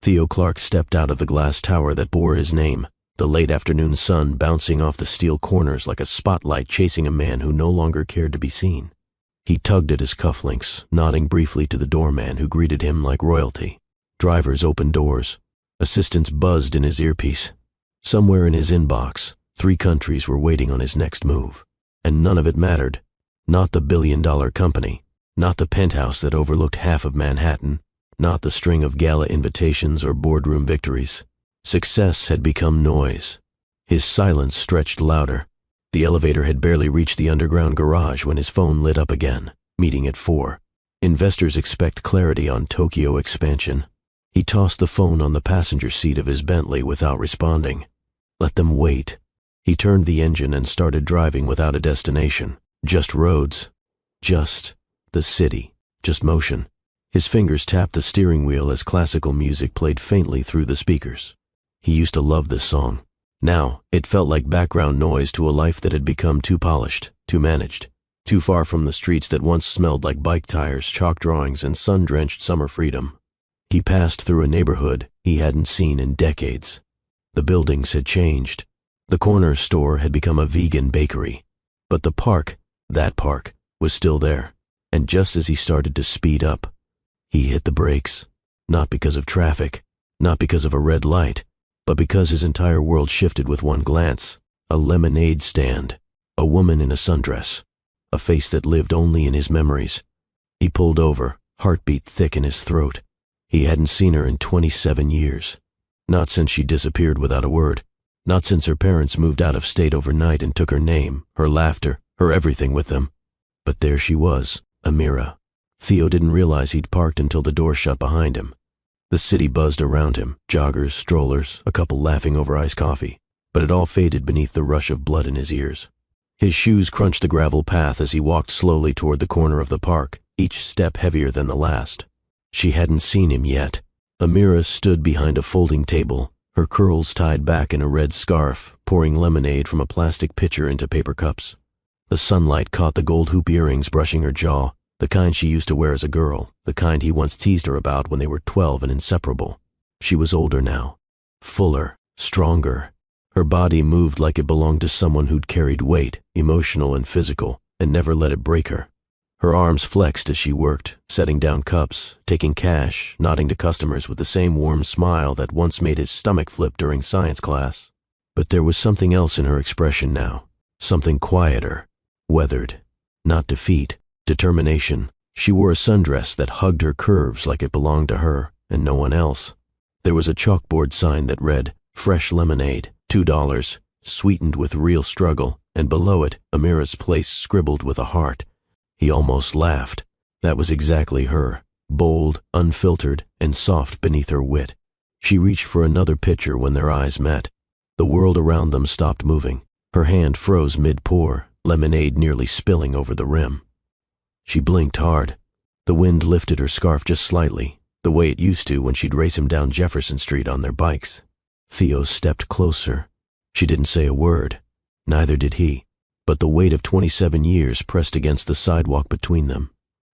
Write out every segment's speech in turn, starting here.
Theo Clark stepped out of the glass tower that bore his name, the late afternoon sun bouncing off the steel corners like a spotlight chasing a man who no longer cared to be seen. He tugged at his cufflinks, nodding briefly to the doorman who greeted him like royalty. Drivers opened doors. Assistants buzzed in his earpiece. Somewhere in his inbox, 3 countries were waiting on his next move. And none of it mattered. Not the billion-dollar company. Not the penthouse that overlooked half of Manhattan. Not the string of gala invitations or boardroom victories. Success had become noise. His silence stretched louder. The elevator had barely reached the underground garage when his phone lit up again. Meeting at 4. Investors expect clarity on Tokyo expansion. He tossed the phone on the passenger seat of his Bentley without responding. Let them wait. He turned the engine and started driving without a destination. Just roads. Just the city. Just motion. His fingers tapped the steering wheel as classical music played faintly through the speakers. He used to love this song. Now, it felt like background noise to a life that had become too polished, too managed, too far from the streets that once smelled like bike tires, chalk drawings, and sun-drenched summer freedom. He passed through a neighborhood he hadn't seen in decades. The buildings had changed. The corner store had become a vegan bakery. But the park, that park, was still there. And just as he started to speed up, he hit the brakes. Not because of traffic, not because of a red light, but because his entire world shifted with one glance. A lemonade stand, a woman in a sundress, a face that lived only in his memories. He pulled over, heartbeat thick in his throat. He hadn't seen her in 27 years. Not since she disappeared without a word. Not since her parents moved out of state overnight and took her name, her laughter, her everything with them. But there she was, Amira. Theo didn't realize he'd parked until the door shut behind him. The city buzzed around him, joggers, strollers, a couple laughing over iced coffee, but it all faded beneath the rush of blood in his ears. His shoes crunched the gravel path as he walked slowly toward the corner of the park, each step heavier than the last. She hadn't seen him yet. Amira stood behind a folding table, her curls tied back in a red scarf, pouring lemonade from a plastic pitcher into paper cups. The sunlight caught the gold hoop earrings brushing her jaw, the kind she used to wear as a girl, the kind he once teased her about when they were 12 and inseparable. She was older now, fuller, stronger. Her body moved like it belonged to someone who'd carried weight, emotional and physical, and never let it break her. Her arms flexed as she worked, setting down cups, taking cash, nodding to customers with the same warm smile that once made his stomach flip during science class. But there was something else in her expression now, something quieter, weathered, not defeat. Determination. She wore a sundress that hugged her curves like it belonged to her and no one else. There was a chalkboard sign that read, "Fresh lemonade, $2, sweetened with real struggle," and below it, Amira's place scribbled with a heart. He almost laughed. That was exactly her, bold, unfiltered, and soft beneath her wit. She reached for another pitcher when their eyes met. The world around them stopped moving. Her hand froze mid-pour, lemonade nearly spilling over the rim. She blinked hard. The wind lifted her scarf just slightly, the way it used to when she'd race him down Jefferson Street on their bikes. Theo stepped closer. She didn't say a word. Neither did he. But the weight of 27 years pressed against the sidewalk between them.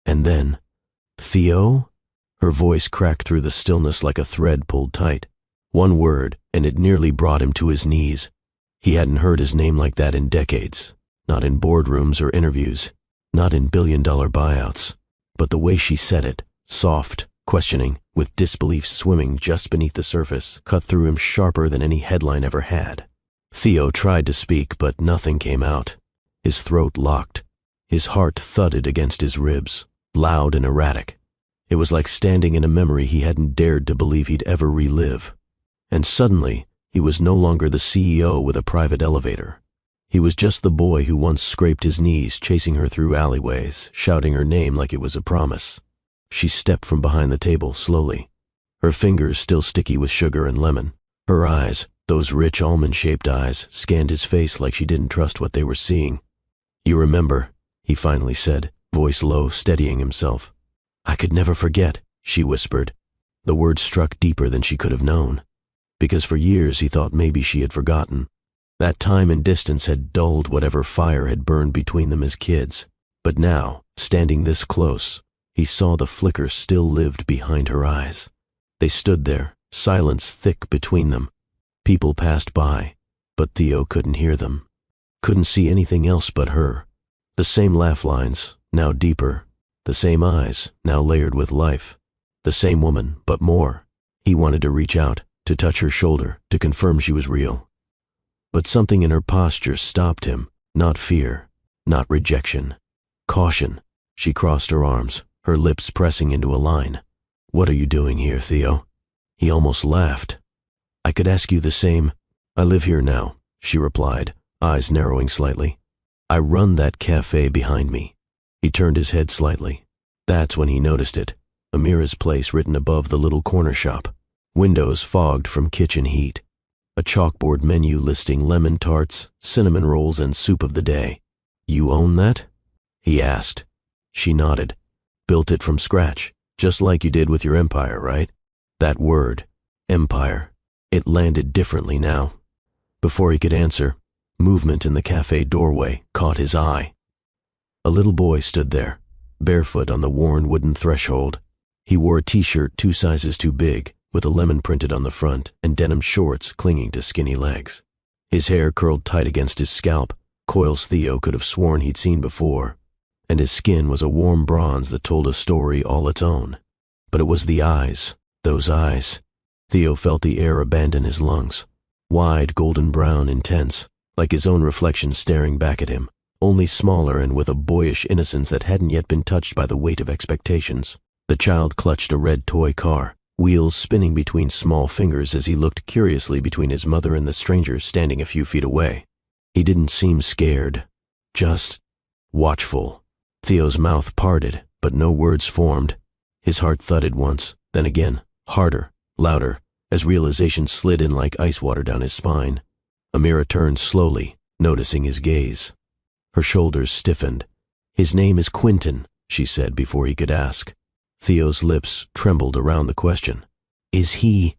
And then, "Theo?" Her voice cracked through the stillness like a thread pulled tight. One word, and it nearly brought him to his knees. He hadn't heard his name like that in decades. Not in boardrooms or interviews. Not in billion-dollar buyouts, but the way she said it, soft, questioning, with disbelief swimming just beneath the surface, cut through him sharper than any headline ever had. Theo tried to speak, but nothing came out. His throat locked. His heart thudded against his ribs, loud and erratic. It was like standing in a memory he hadn't dared to believe he'd ever relive. And suddenly, he was no longer the CEO with a private elevator. He was just the boy who once scraped his knees chasing her through alleyways, shouting her name like it was a promise. She stepped from behind the table slowly, her fingers still sticky with sugar and lemon. Her eyes, those rich almond-shaped eyes, scanned his face like she didn't trust what they were seeing. "You remember," he finally said, voice low, steadying himself. "I could never forget," she whispered. The word struck deeper than she could have known, because for years he thought maybe she had forgotten. That time and distance had dulled whatever fire had burned between them as kids. But now, standing this close, he saw the flicker still lived behind her eyes. They stood there, silence thick between them. People passed by, but Theo couldn't hear them. Couldn't see anything else but her. The same laugh lines, now deeper. The same eyes, now layered with life. The same woman, but more. He wanted to reach out, to touch her shoulder, to confirm she was real. But something in her posture stopped him. Not fear, not rejection. Caution. She crossed her arms, her lips pressing into a line. "What are you doing here, Theo?" He almost laughed. "I could ask you the same. I live here now," she replied, eyes narrowing slightly. "I run that cafe behind me." He turned his head slightly. That's when he noticed it. Amira's place written above the little corner shop. Windows fogged from kitchen heat. A chalkboard menu listing lemon tarts, cinnamon rolls, and soup of the day. "You own that?" he asked. She nodded. "Built it from scratch, just like you did with your empire, right?" That word, empire, it landed differently now. Before he could answer, movement in the cafe doorway caught his eye. A little boy stood there, barefoot on the worn wooden threshold. He wore a t-shirt 2 sizes too big, with a lemon printed on the front and denim shorts clinging to skinny legs. His hair curled tight against his scalp, coils Theo could have sworn he'd seen before, and his skin was a warm bronze that told a story all its own. But it was the eyes, those eyes. Theo felt the air abandon his lungs. Wide, golden brown, intense, like his own reflection staring back at him, only smaller and with a boyish innocence that hadn't yet been touched by the weight of expectations. The child clutched a red toy car, wheels spinning between small fingers as he looked curiously between his mother and the stranger standing a few feet away. He didn't seem scared, just watchful. Theo's mouth parted, but no words formed. His heart thudded once, then again, harder, louder, as realization slid in like ice water down his spine. Amira turned slowly, noticing his gaze. Her shoulders stiffened. "His name is Quentin," she said before he could ask. Theo's lips trembled around the question. "Is he?"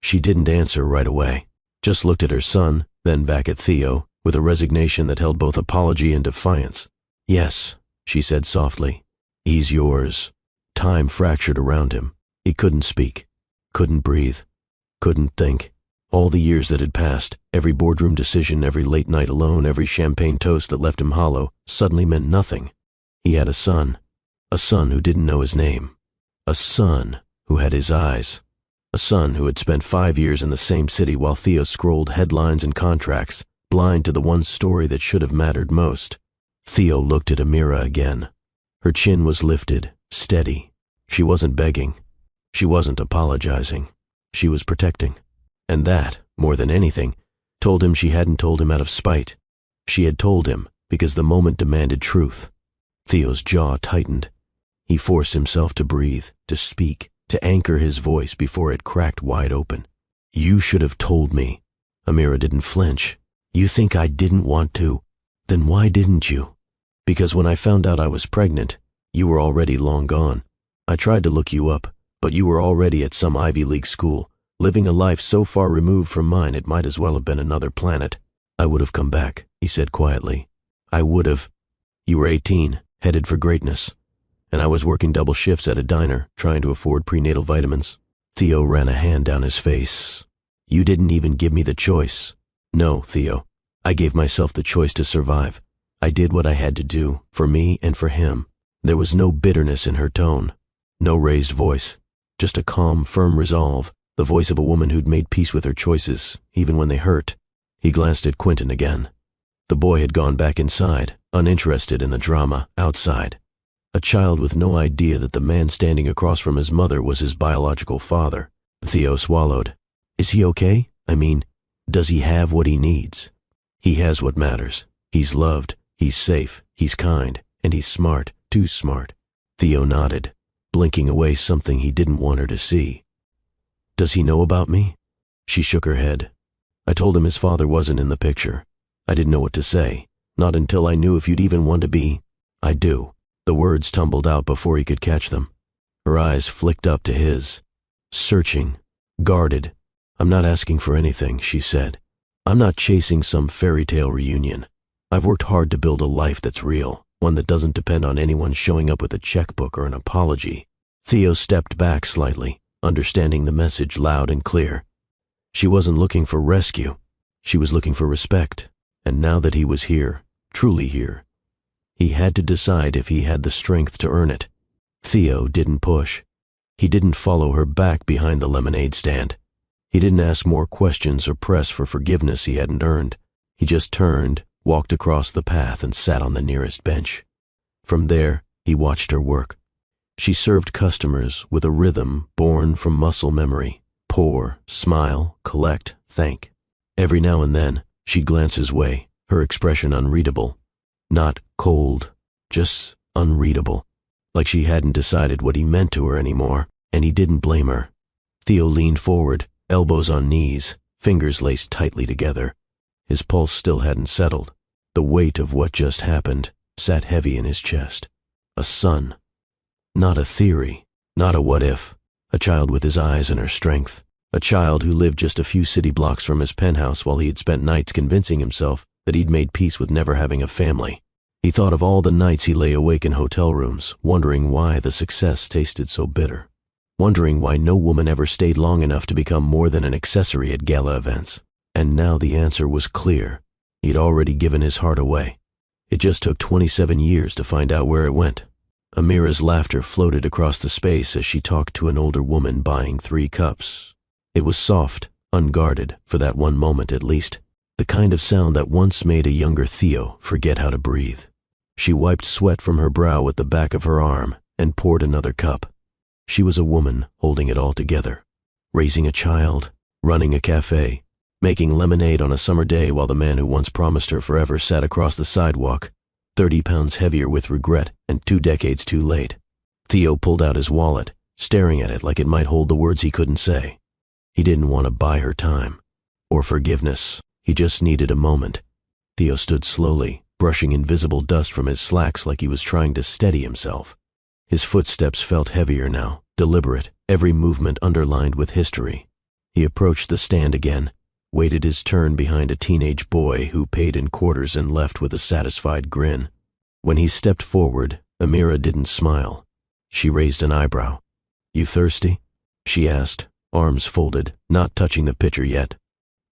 She didn't answer right away, just looked at her son, then back at Theo, with a resignation that held both apology and defiance. "Yes," she said softly. "He's yours." Time fractured around him. He couldn't speak, couldn't breathe, couldn't think. All the years that had passed, every boardroom decision, every late night alone, every champagne toast that left him hollow, suddenly meant nothing. He had a son who didn't know his name, a son who had his eyes, a son who had spent 5 years in the same city while Theo scrolled headlines and contracts, blind to the one story that should have mattered most. Theo looked at Amira again. Her chin was lifted, steady. She wasn't begging. She wasn't apologizing. She was protecting. And that, more than anything, told him she hadn't told him out of spite. She had told him because the moment demanded truth. Theo's jaw tightened. He forced himself to breathe, to speak, to anchor his voice before it cracked wide open. "You should have told me." Amira didn't flinch. "You think I didn't want to? Then why didn't you?" "Because when I found out I was pregnant, you were already long gone. I tried to look you up, but you were already at some Ivy League school, living a life so far removed from mine it might as well have been another planet." "I would have come back," he said quietly. "I would have. You were 18, headed for greatness. And I was working double shifts at a diner, trying to afford prenatal vitamins." Theo ran a hand down his face. "You didn't even give me the choice." "No, Theo. I gave myself the choice to survive. I did what I had to do, for me and for him." There was no bitterness in her tone, no raised voice, just a calm, firm resolve, the voice of a woman who'd made peace with her choices, even when they hurt. He glanced at Quentin again. The boy had gone back inside, uninterested in the drama outside. A child with no idea that the man standing across from his mother was his biological father. Theo swallowed. "Is he okay? I mean, does he have what he needs?" "He has what matters. He's loved, he's safe, he's kind, and he's smart, too smart." Theo nodded, blinking away something he didn't want her to see. "Does he know about me?" She shook her head. "I told him his father wasn't in the picture. I didn't know what to say, not until I knew if you'd even want to be." "I do." The words tumbled out before he could catch them. Her eyes flicked up to his, searching, guarded. "I'm not asking for anything," she said. "I'm not chasing some fairy tale reunion. I've worked hard to build a life that's real, one that doesn't depend on anyone showing up with a checkbook or an apology." Theo stepped back slightly, understanding the message loud and clear. She wasn't looking for rescue. She was looking for respect. And now that he was here, truly here, he had to decide if he had the strength to earn it. Theo didn't push. He didn't follow her back behind the lemonade stand. He didn't ask more questions or press for forgiveness he hadn't earned. He just turned, walked across the path, and sat on the nearest bench. From there, he watched her work. She served customers with a rhythm born from muscle memory. Pour, smile, collect, thank. Every now and then, she'd glance his way, her expression unreadable. Not cold, just unreadable. Like she hadn't decided what he meant to her anymore, and he didn't blame her. Theo leaned forward, elbows on knees, fingers laced tightly together. His pulse still hadn't settled. The weight of what just happened sat heavy in his chest. A son. Not a theory, not a what if. A child with his eyes and her strength. A child who lived just a few city blocks from his penthouse while he had spent nights convincing himself that he'd made peace with never having a family. He thought of all the nights he lay awake in hotel rooms, wondering why the success tasted so bitter. Wondering why no woman ever stayed long enough to become more than an accessory at gala events. And now the answer was clear. He'd already given his heart away. It just took 27 years to find out where it went. Amira's laughter floated across the space as she talked to an older woman buying 3 cups. It was soft, unguarded, for that one moment at least. The kind of sound that once made a younger Theo forget how to breathe. She wiped sweat from her brow with the back of her arm and poured another cup. She was a woman holding it all together. Raising a child, running a cafe, making lemonade on a summer day while the man who once promised her forever sat across the sidewalk, 30 pounds heavier with regret and 2 decades too late. Theo pulled out his wallet, staring at it like it might hold the words he couldn't say. He didn't want to buy her time or forgiveness. He just needed a moment. Theo stood slowly, brushing invisible dust from his slacks like he was trying to steady himself. His footsteps felt heavier now, deliberate, every movement underlined with history. He approached the stand again, waited his turn behind a teenage boy who paid in quarters and left with a satisfied grin. When he stepped forward, Amira didn't smile. She raised an eyebrow. "You thirsty?" she asked, arms folded, not touching the pitcher yet.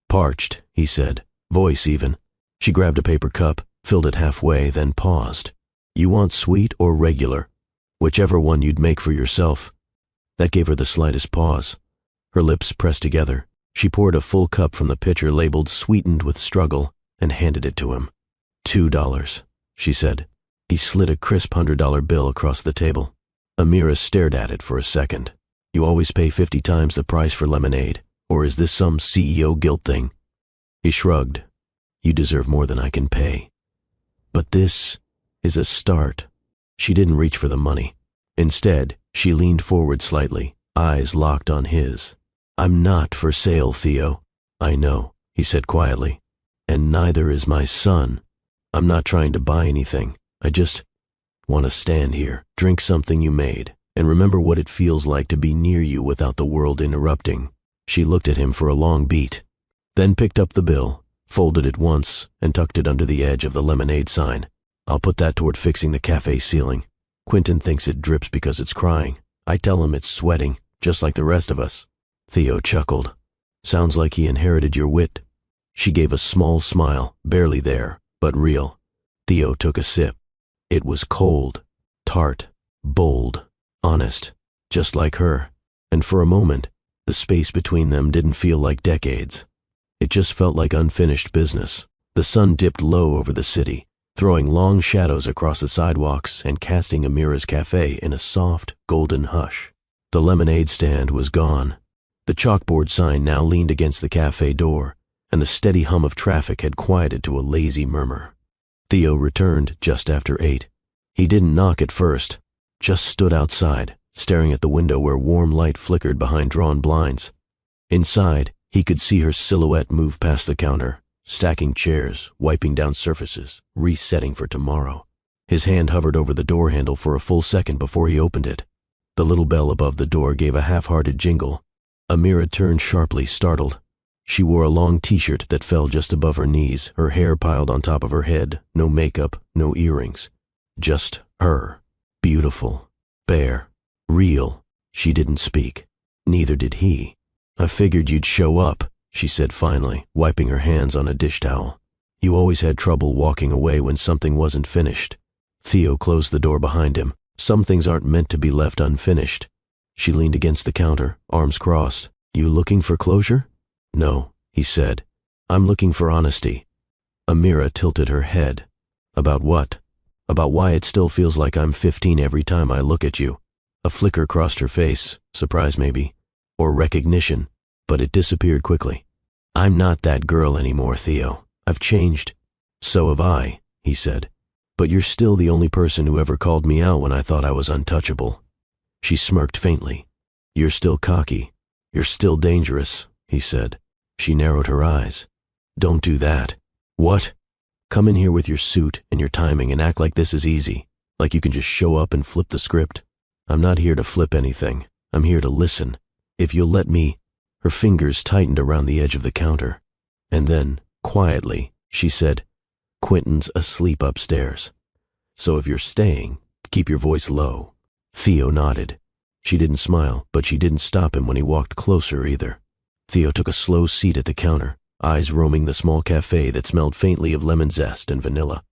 "Parched," he said, voice even. She grabbed a paper cup, filled it halfway, then paused. "You want sweet or regular? Whichever one you'd make for yourself." That gave her the slightest pause. Her lips pressed together. She poured a full cup from the pitcher labeled "sweetened with struggle" and handed it to him. $2, she said. He slid a crisp $100 bill across the table. Amira stared at it for a second. "You always pay 50 times the price for lemonade, or is this some CEO guilt thing?" He shrugged. "You deserve more than I can pay. But this is a start." She didn't reach for the money. Instead, she leaned forward slightly, eyes locked on his. "I'm not for sale, Theo." "I know," he said quietly. "And neither is my son. I'm not trying to buy anything. I just want to stand here, drink something you made, and remember what it feels like to be near you without the world interrupting." She looked at him for a long beat, then picked up the bill, folded it once, and tucked it under the edge of the lemonade sign. "I'll put that toward fixing the cafe ceiling. Quentin thinks it drips because it's crying. I tell him it's sweating, just like the rest of us." Theo chuckled. "Sounds like he inherited your wit." She gave a small smile, barely there, but real. Theo took a sip. It was cold, tart, bold, honest, just like her. And for a moment, the space between them didn't feel like decades. It just felt like unfinished business. The sun dipped low over the city, throwing long shadows across the sidewalks and casting Amira's cafe in a soft, golden hush. The lemonade stand was gone. The chalkboard sign now leaned against the cafe door, and the steady hum of traffic had quieted to a lazy murmur. Theo returned just after 8. He didn't knock at first, just stood outside, staring at the window where warm light flickered behind drawn blinds. Inside, he could see her silhouette move past the counter, stacking chairs, wiping down surfaces, resetting for tomorrow. His hand hovered over the door handle for a full second before he opened it. The little bell above the door gave a half-hearted jingle. Amira turned sharply, startled. She wore a long t-shirt that fell just above her knees, her hair piled on top of her head, no makeup, no earrings. Just her. Beautiful. Bare. Real. She didn't speak. Neither did he. I figured you'd show up, she said finally, wiping her hands on a dish towel. You always had trouble walking away when something wasn't finished. Theo closed the door behind him. Some things aren't meant to be left unfinished. She leaned against the counter, arms crossed. You looking for closure? No, he said. I'm looking for honesty. Amira tilted her head. About what? About why it still feels like I'm 15 every time I look at you. A flicker crossed her face, surprise maybe, or recognition, but it disappeared quickly. I'm not that girl anymore, Theo. I've changed. So have I, he said. But you're still the only person who ever called me out when I thought I was untouchable. She smirked faintly. You're still cocky. You're still dangerous, he said. She narrowed her eyes. Don't do that. What? Come in here with your suit and your timing and act like this is easy, like you can just show up and flip the script. I'm not here to flip anything. I'm here to listen. If you'll let me. Her fingers tightened around the edge of the counter. And then, quietly, she said, Quentin's asleep upstairs. So if you're staying, keep your voice low. Theo nodded. She didn't smile, but she didn't stop him when he walked closer either. Theo took a slow seat at the counter, eyes roaming the small cafe that smelled faintly of lemon zest and vanilla.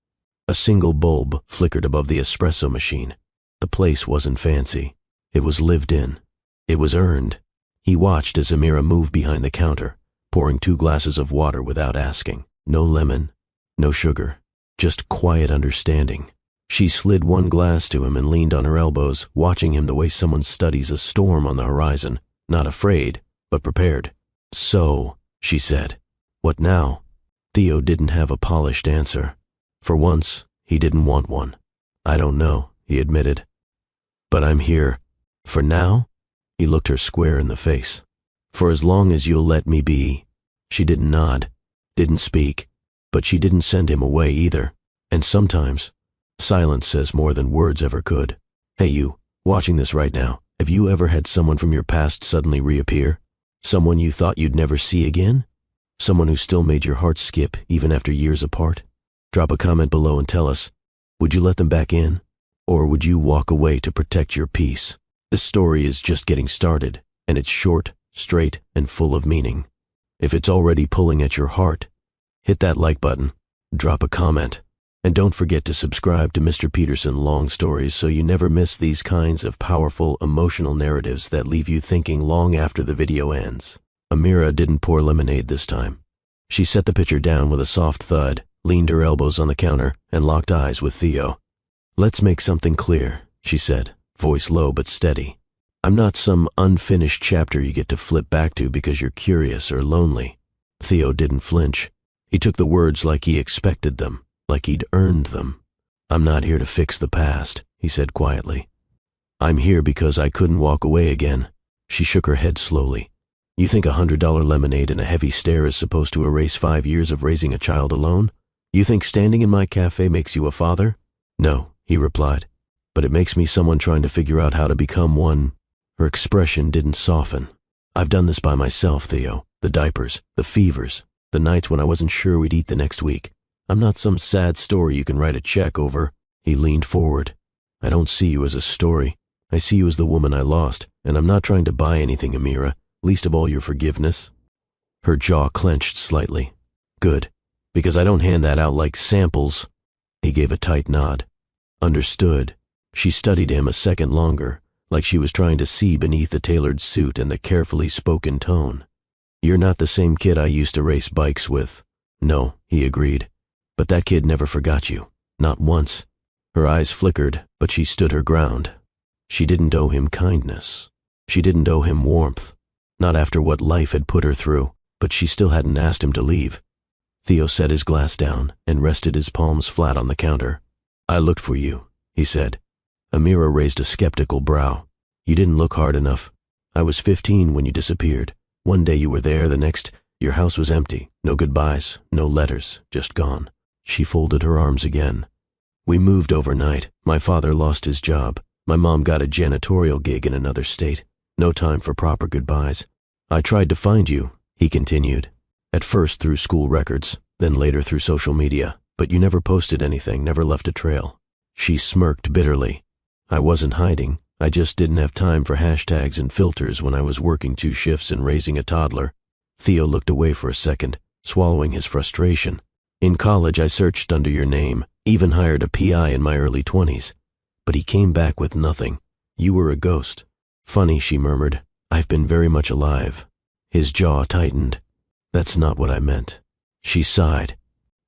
A single bulb flickered above the espresso machine. The place wasn't fancy. It was lived in. It was earned. He watched as Amira moved behind the counter, pouring 2 glasses of water without asking. No lemon, no sugar, just quiet understanding. She slid 1 glass to him and leaned on her elbows, watching him the way someone studies a storm on the horizon, not afraid, but prepared. So, she said, what now? Theo didn't have a polished answer. For once, he didn't want one. I don't know, he admitted. But I'm here. For now? He looked her square in the face. For as long as you'll let me be. She didn't nod, didn't speak, but she didn't send him away either. And sometimes, silence says more than words ever could. Hey you, watching this right now, have you ever had someone from your past suddenly reappear? Someone you thought you'd never see again? Someone who still made your heart skip even after years apart? Drop a comment below and tell us, would you let them back in? Or would you walk away to protect your peace? This story is just getting started, and it's short, straight, and full of meaning. If it's already pulling at your heart, hit that like button, drop a comment, and don't forget to subscribe to Mr. Peterson Long Stories so you never miss these kinds of powerful, emotional narratives that leave you thinking long after the video ends. Amira didn't pour lemonade this time. She set the pitcher down with a soft thud, leaned her elbows on the counter, and locked eyes with Theo. Let's make something clear, she said, voice low but steady. I'm not some unfinished chapter you get to flip back to because you're curious or lonely. Theo didn't flinch. He took the words like he expected them, like he'd earned them. I'm not here to fix the past, he said quietly. I'm here because I couldn't walk away again. She shook her head slowly. You think $100 lemonade and a heavy stare is supposed to erase 5 years of raising a child alone? You think standing in my cafe makes you a father? No, he replied, but it makes me someone trying to figure out how to become one. Her expression didn't soften. I've done this by myself, Theo. The diapers, the fevers, the nights when I wasn't sure we'd eat the next week. I'm not some sad story you can write a check over. He leaned forward. I don't see you as a story. I see you as the woman I lost, and I'm not trying to buy anything, Amira, least of all your forgiveness. Her jaw clenched slightly. Good, because I don't hand that out like samples. He gave a tight nod. Understood. She studied him a second longer, like she was trying to see beneath the tailored suit and the carefully spoken tone. You're not the same kid I used to race bikes with. No, he agreed. But that kid never forgot you. Not once. Her eyes flickered, but she stood her ground. She didn't owe him kindness. She didn't owe him warmth. Not after what life had put her through, but she still hadn't asked him to leave. Theo set his glass down and rested his palms flat on the counter. I looked for you, he said. Amira raised a skeptical brow. You didn't look hard enough. I was 15 when you disappeared. One day you were there, the next, your house was empty. No goodbyes, no letters, just gone. She folded her arms again. We moved overnight. My father lost his job. My mom got a janitorial gig in another state. No time for proper goodbyes. I tried to find you, he continued. At first through school records, then later through social media. But you never posted anything, never left a trail. She smirked bitterly. I wasn't hiding. I just didn't have time for hashtags and filters when I was working 2 shifts and raising a toddler. Theo looked away for a second, swallowing his frustration. In college, I searched under your name, even hired a PI in my early 20s. But he came back with nothing. You were a ghost. Funny, she murmured. I've been very much alive. His jaw tightened. That's not what I meant. She sighed.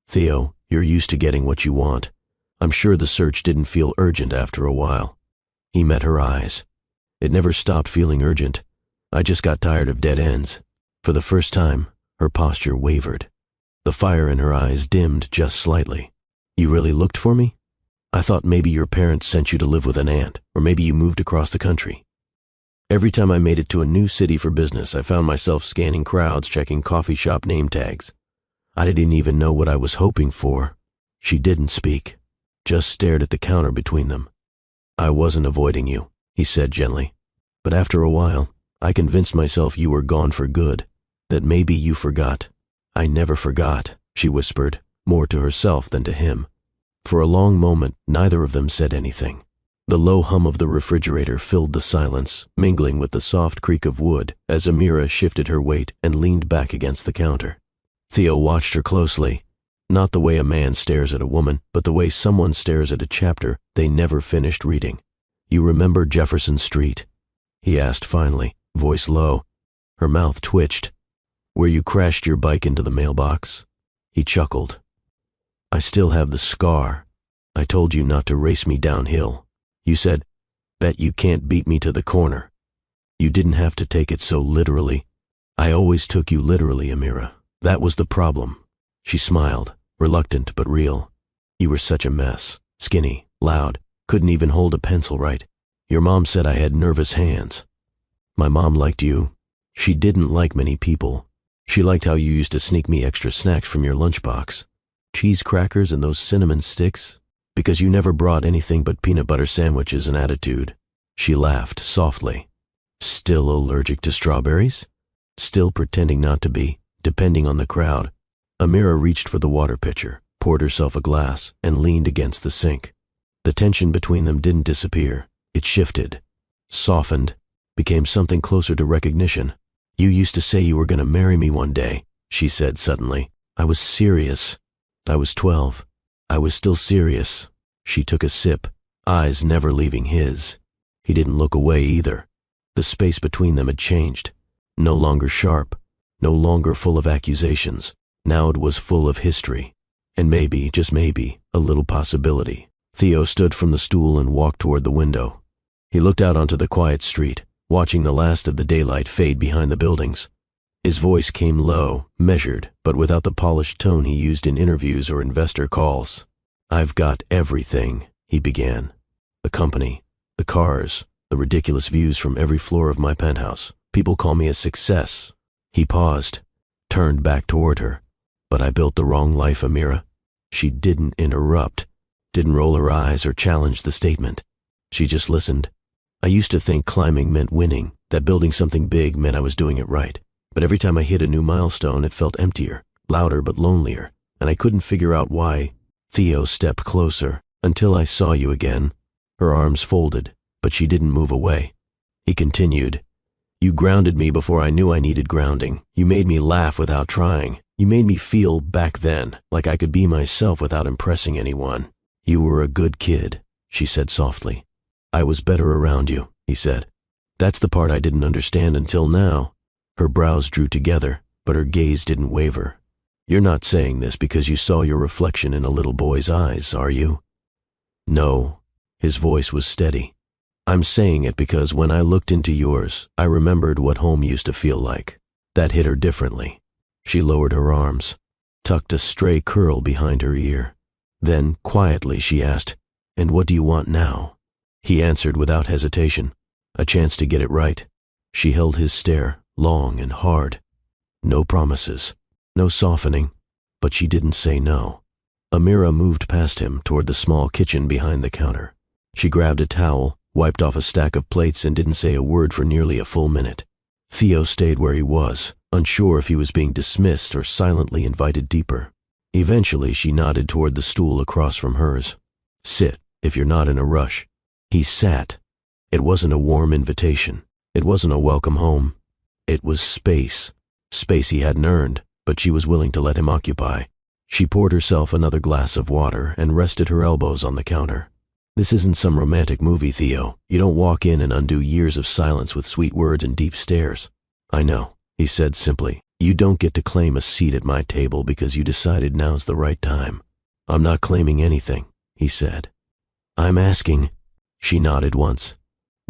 Theo, you're used to getting what you want. I'm sure the search didn't feel urgent after a while. He met her eyes. It never stopped feeling urgent. I just got tired of dead ends. For the first time, her posture wavered. The fire in her eyes dimmed just slightly. You really looked for me? I thought maybe your parents sent you to live with an aunt, or maybe you moved across the country. Every time I made it to a new city for business, I found myself scanning crowds, checking coffee shop name tags. I didn't even know what I was hoping for. She didn't speak, just stared at the counter between them. I wasn't avoiding you, he said gently. But after a while, I convinced myself you were gone for good, that maybe you forgot. I never forgot, she whispered, more to herself than to him. For a long moment, neither of them said anything. The low hum of the refrigerator filled the silence, mingling with the soft creak of wood as Amira shifted her weight and leaned back against the counter. Theo watched her closely, not the way a man stares at a woman, but the way someone stares at a chapter they never finished reading. You remember Jefferson Street? He asked finally, voice low. Her mouth twitched. Where you crashed your bike into the mailbox? He chuckled. I still have the scar. I told you not to race me downhill. You said, bet you can't beat me to the corner. You didn't have to take it so literally. I always took you literally, Amira. That was the problem. She smiled, reluctant but real. You were such a mess, skinny, loud, couldn't even hold a pencil right. Your mom said I had nervous hands. My mom liked you. She didn't like many people. She liked how you used to sneak me extra snacks from your lunchbox. Cheese crackers and those cinnamon sticks. Because you never brought anything but peanut butter sandwiches and attitude. She laughed softly. Still allergic to strawberries? Still pretending not to be, depending on the crowd. Amira reached for the water pitcher, poured herself a glass, and leaned against the sink. The tension between them didn't disappear. It shifted, softened, became something closer to recognition. You used to say you were going to marry me one day, she said suddenly. I was serious. I was 12. I was still serious. She took a sip, eyes never leaving his. He didn't look away either. The space between them had changed. No longer sharp, no longer full of accusations. Now it was full of history. And maybe, just maybe, a little possibility. Theo stood from the stool and walked toward the window. He looked out onto the quiet street, watching the last of the daylight fade behind the buildings. His voice came low, measured, but without the polished tone he used in interviews or investor calls. I've got everything, he began. The company, the cars, the ridiculous views from every floor of my penthouse. People call me a success. He paused, turned back toward her. But I built the wrong life, Amira. She didn't interrupt, didn't roll her eyes or challenge the statement. She just listened. I used to think climbing meant winning, that building something big meant I was doing it right. But every time I hit a new milestone, it felt emptier, louder but lonelier, and I couldn't figure out why. Theo stepped closer, until I saw you again. Her arms folded, but she didn't move away. He continued, You grounded me before I knew I needed grounding. You made me laugh without trying. You made me feel, back then, like I could be myself without impressing anyone. You were a good kid, she said softly. I was better around you, he said. That's the part I didn't understand until now. Her brows drew together, but her gaze didn't waver. You're not saying this because you saw your reflection in a little boy's eyes, are you? No. His voice was steady. I'm saying it because when I looked into yours, I remembered what home used to feel like. That hit her differently. She lowered her arms, tucked a stray curl behind her ear. Then, quietly, she asked, And what do you want now? He answered without hesitation, a chance to get it right. She held his stare, long and hard. No promises, no softening, but she didn't say no. Amira moved past him toward the small kitchen behind the counter. She grabbed a towel, wiped off a stack of plates, and didn't say a word for nearly a full minute. Theo stayed where he was, unsure if he was being dismissed or silently invited deeper. Eventually, she nodded toward the stool across from hers. Sit, if you're not in a rush. He sat, It wasn't a warm invitation. It wasn't a welcome home. It was space. Space he hadn't earned, but she was willing to let him occupy. She poured herself another glass of water and rested her elbows on the counter. This isn't some romantic movie, Theo. You don't walk in and undo years of silence with sweet words and deep stares. I know, he said simply. You don't get to claim a seat at my table because you decided now's the right time. I'm not claiming anything, he said. I'm asking. She nodded once.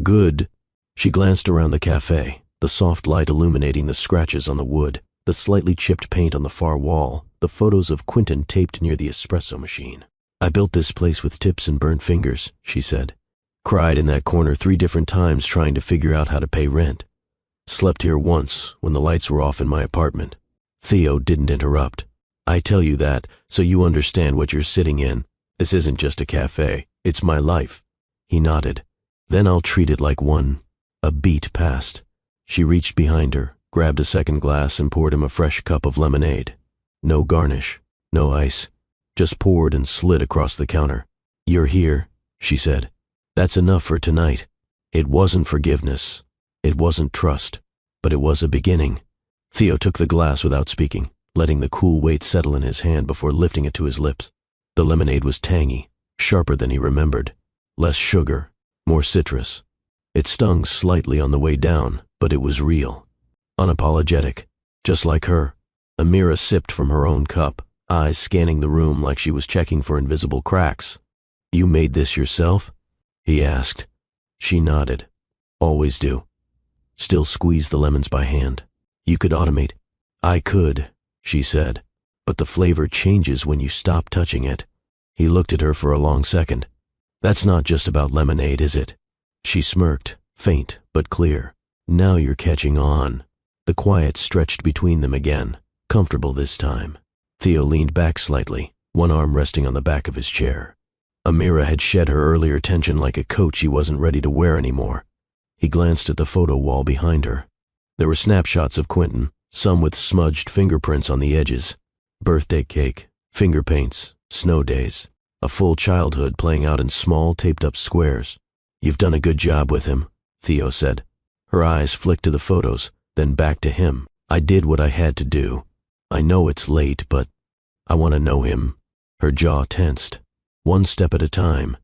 Good. She glanced around the cafe, the soft light illuminating the scratches on the wood, the slightly chipped paint on the far wall, the photos of Quentin taped near the espresso machine. I built this place with tips and burnt fingers, she said. Cried in that corner 3 different times trying to figure out how to pay rent. Slept here once when the lights were off in my apartment. Theo didn't interrupt. I tell you that so you understand what you're sitting in. This isn't just a cafe. It's my life. He nodded. Then I'll treat it like one. A beat passed. She reached behind her, grabbed a second glass and poured him a fresh cup of lemonade. No garnish, no ice. Just poured and slid across the counter. You're here, she said. That's enough for tonight. It wasn't forgiveness. It wasn't trust. But it was a beginning. Theo took the glass without speaking, letting the cool weight settle in his hand before lifting it to his lips. The lemonade was tangy, sharper than he remembered. Less sugar, more citrus. It stung slightly on the way down, but it was real. Unapologetic. Just like her. Amira sipped from her own cup, eyes scanning the room like she was checking for invisible cracks. You made this yourself? He asked. She nodded. Always do. Still squeezed the lemons by hand. You could automate. I could, she said. But the flavor changes when you stop touching it. He looked at her for a long second. That's not just about lemonade, is it? She smirked, faint but clear. Now you're catching on. The quiet stretched between them again, comfortable this time. Theo leaned back slightly, one arm resting on the back of his chair. Amira had shed her earlier tension like a coat she wasn't ready to wear anymore. He glanced at the photo wall behind her. There were snapshots of Quentin, some with smudged fingerprints on the edges. Birthday cake, finger paints, snow days. A full childhood playing out in small, taped-up squares. You've done a good job with him, Theo said. Her eyes flicked to the photos, then back to him. I did what I had to do. I know it's late, but I want to know him. Her jaw tensed. One step at a time.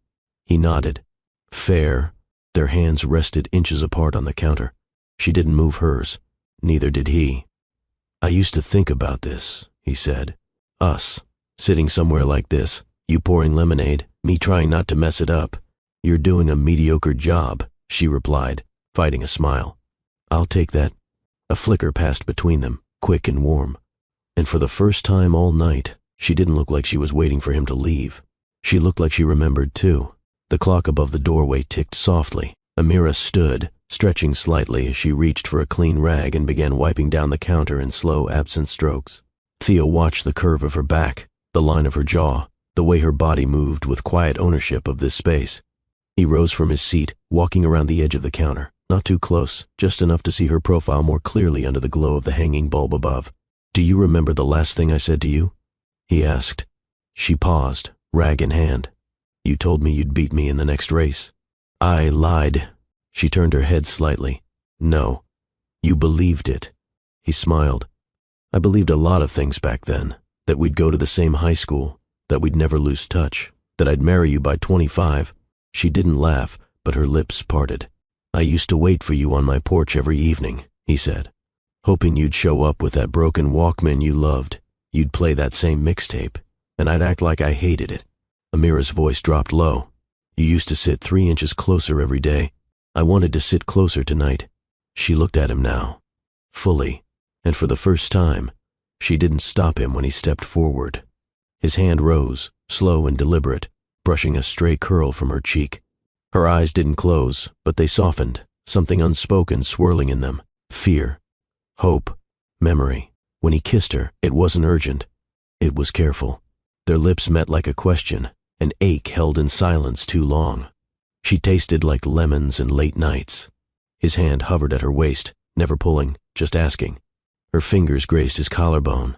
He nodded. Fair. Their hands rested inches apart on the counter. She didn't move hers. Neither did he. I used to think about this, he said. Us, sitting somewhere like this, you pouring lemonade, me trying not to mess it up. You're doing a mediocre job, she replied, fighting a smile. I'll take that. A flicker passed between them, quick and warm. And for the first time all night, she didn't look like she was waiting for him to leave. She looked like she remembered too. The clock above the doorway ticked softly. Amira stood, stretching slightly as she reached for a clean rag and began wiping down the counter in slow, absent strokes. Theo watched the curve of her back, the line of her jaw, the way her body moved with quiet ownership of this space. He rose from his seat, walking around the edge of the counter, not too close, just enough to see her profile more clearly under the glow of the hanging bulb above. Do you remember the last thing I said to you? He asked. She paused, rag in hand. You told me you'd beat me in the next race. I lied. She turned her head slightly. No. You believed it. He smiled. I believed a lot of things back then. That we'd go to the same high school. That we'd never lose touch. That I'd marry you by 25. She didn't laugh, but her lips parted. I used to wait for you on my porch every evening, he said. Hoping you'd show up with that broken Walkman you loved. You'd play that same mixtape. And I'd act like I hated it. Amira's voice dropped low. You used to sit 3 inches closer every day. I wanted to sit closer tonight. She looked at him now. Fully. And for the first time, she didn't stop him when he stepped forward. His hand rose, slow and deliberate, brushing a stray curl from her cheek. Her eyes didn't close, but they softened, something unspoken swirling in them. Fear. Hope. Memory. When he kissed her, it wasn't urgent. It was careful. Their lips met like a question, an ache held in silence too long. She tasted like lemons and late nights. His hand hovered at her waist, never pulling, just asking. Her fingers grazed his collarbone,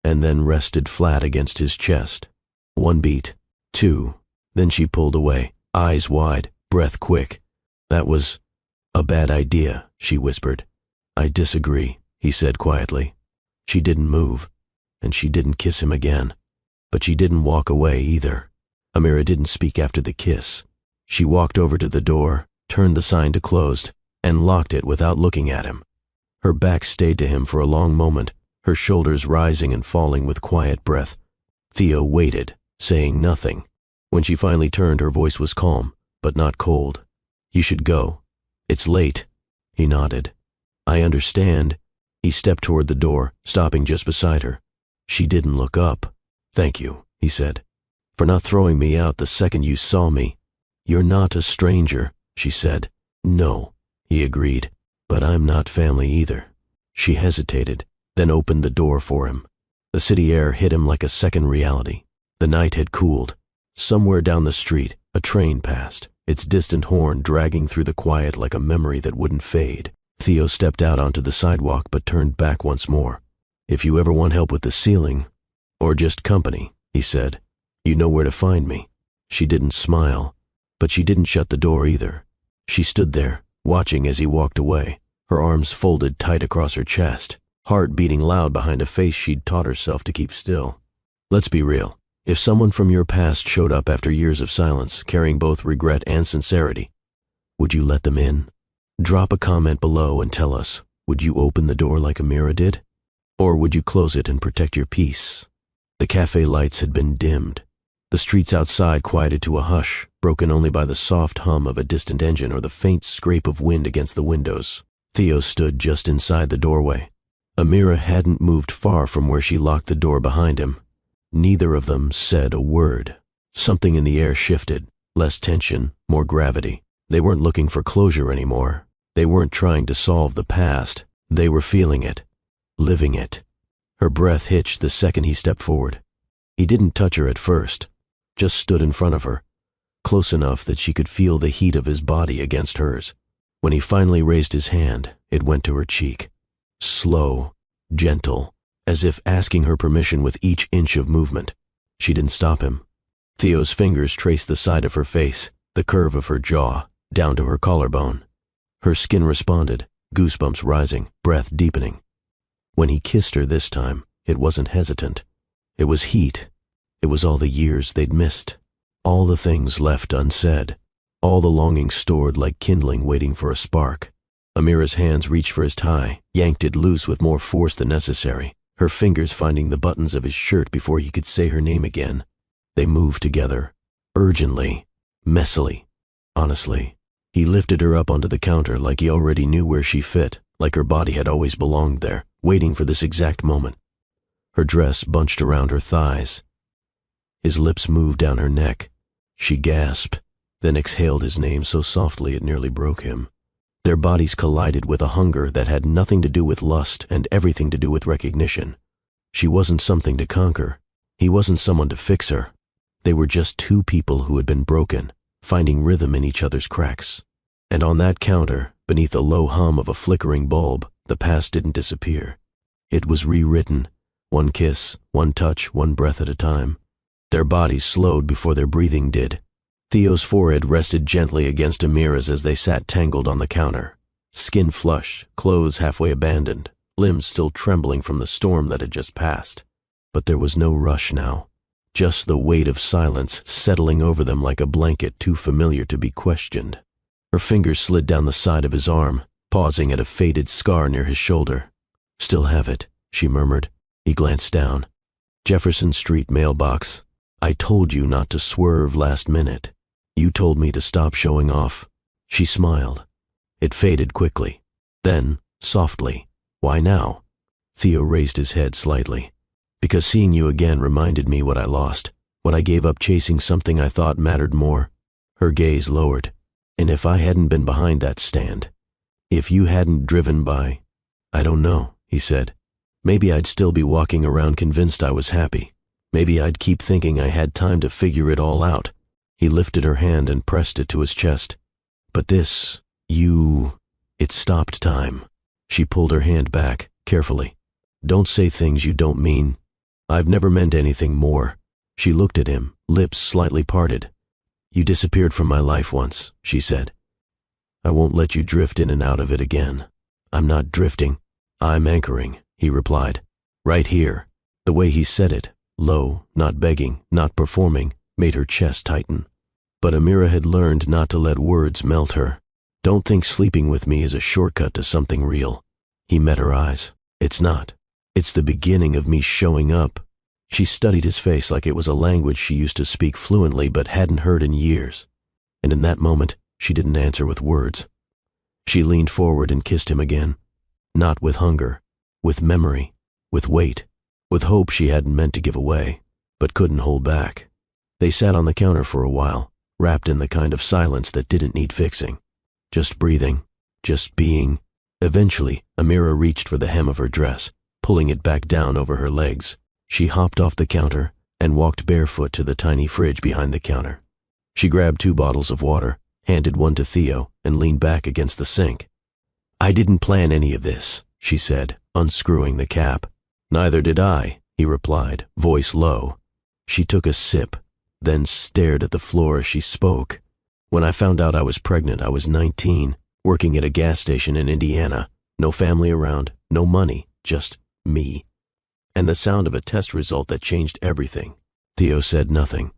and then rested flat against his chest. 1 beat, 2, then she pulled away, eyes wide, breath quick. That was a bad idea, she whispered. I disagree, he said quietly. She didn't move, and she didn't kiss him again. But she didn't walk away either. Amira didn't speak after the kiss. She walked over to the door, turned the sign to closed, and locked it without looking at him. Her back stayed to him for a long moment, her shoulders rising and falling with quiet breath. Theo waited, saying nothing. When she finally turned, her voice was calm, but not cold. You should go. It's late. He nodded. I understand. He stepped toward the door, stopping just beside her. She didn't look up. Thank you, he said, for not throwing me out the second you saw me. You're not a stranger, she said. No, he agreed, but I'm not family either. She hesitated, then opened the door for him. The city air hit him like a second reality. The night had cooled. Somewhere down the street, a train passed, its distant horn dragging through the quiet like a memory that wouldn't fade. Theo stepped out onto the sidewalk but turned back once more. If you ever want help with the ceiling, or just company, he said, you know where to find me. She didn't smile, but she didn't shut the door either. She stood there, watching as he walked away, her arms folded tight across her chest, heart beating loud behind a face she'd taught herself to keep still. Let's be real. If someone from your past showed up after years of silence, carrying both regret and sincerity, would you let them in? Drop a comment below and tell us, would you open the door like Amira did? Or would you close it and protect your peace? The cafe lights had been dimmed. The streets outside quieted to a hush, broken only by the soft hum of a distant engine or the faint scrape of wind against the windows. Theo stood just inside the doorway. Amira hadn't moved far from where she locked the door behind him. Neither of them said a word. Something in the air shifted, less tension, more gravity. They weren't looking for closure anymore. They weren't trying to solve the past. They were feeling it, living it. Her breath hitched the second he stepped forward. He didn't touch her at first, just stood in front of her, close enough that she could feel the heat of his body against hers. When he finally raised his hand, it went to her cheek. Slow, gentle, as if asking her permission with each inch of movement. She didn't stop him. Theo's fingers traced the side of her face, the curve of her jaw, down to her collarbone. Her skin responded, goosebumps rising, breath deepening. When he kissed her this time, it wasn't hesitant. It was heat. It was all the years they'd missed. All the things left unsaid. All the longing stored like kindling waiting for a spark. Amira's hands reached for his tie, yanked it loose with more force than necessary, her fingers finding the buttons of his shirt before he could say her name again. They moved together, urgently, messily, honestly. He lifted her up onto the counter like he already knew where she fit, like her body had always belonged there, waiting for this exact moment. Her dress bunched around her thighs. His lips moved down her neck. She gasped, then exhaled his name so softly it nearly broke him. Their bodies collided with a hunger that had nothing to do with lust and everything to do with recognition. She wasn't something to conquer. He wasn't someone to fix her. They were just two people who had been broken, finding rhythm in each other's cracks. And on that counter, beneath the low hum of a flickering bulb, the past didn't disappear. It was rewritten, one kiss, one touch, one breath at a time. Their bodies slowed before their breathing did. Theo's forehead rested gently against Amira's as they sat tangled on the counter. Skin flushed, clothes halfway abandoned, limbs still trembling from the storm that had just passed. But there was no rush now. Just the weight of silence settling over them like a blanket too familiar to be questioned. Her fingers slid down the side of his arm, pausing at a faded scar near his shoulder. Still have it, she murmured. He glanced down. Jefferson Street mailbox. I told you not to swerve last minute. You told me to stop showing off. She smiled. It faded quickly. Then, softly, why now? Theo raised his head slightly. Because seeing you again reminded me what I lost, what I gave up chasing something I thought mattered more. Her gaze lowered. And if I hadn't been behind that stand, if you hadn't driven by, I don't know, he said. Maybe I'd still be walking around convinced I was happy. Maybe I'd keep thinking I had time to figure it all out. He lifted her hand and pressed it to his chest. But this, it stopped time. She pulled her hand back, carefully. Don't say things you don't mean. I've never meant anything more. She looked at him, lips slightly parted. You disappeared from my life once, she said. I won't let you drift in and out of it again." "I'm not drifting. I'm anchoring," he replied. "Right here." The way he said it, low, not begging, not performing, made her chest tighten. But Amira had learned not to let words melt her. "Don't think sleeping with me is a shortcut to something real." He met her eyes. "It's not. It's the beginning of me showing up." She studied his face like it was a language she used to speak fluently but hadn't heard in years. And in that moment, she didn't answer with words. She leaned forward and kissed him again. Not with hunger, with memory, with weight, with hope she hadn't meant to give away, but couldn't hold back. They sat on the counter for a while, wrapped in the kind of silence that didn't need fixing. Just breathing, just being. Eventually, Amira reached for the hem of her dress, pulling it back down over her legs. She hopped off the counter and walked barefoot to the tiny fridge behind the counter. She grabbed 2 bottles of water, handed one to Theo, and leaned back against the sink. "I didn't plan any of this," she said, unscrewing the cap. "Neither did I," he replied, voice low. She took a sip, then stared at the floor as she spoke. "When I found out I was pregnant, I was 19, working at a gas station in Indiana. No family around, no money, just me. And the sound of a test result that changed everything." Theo said nothing,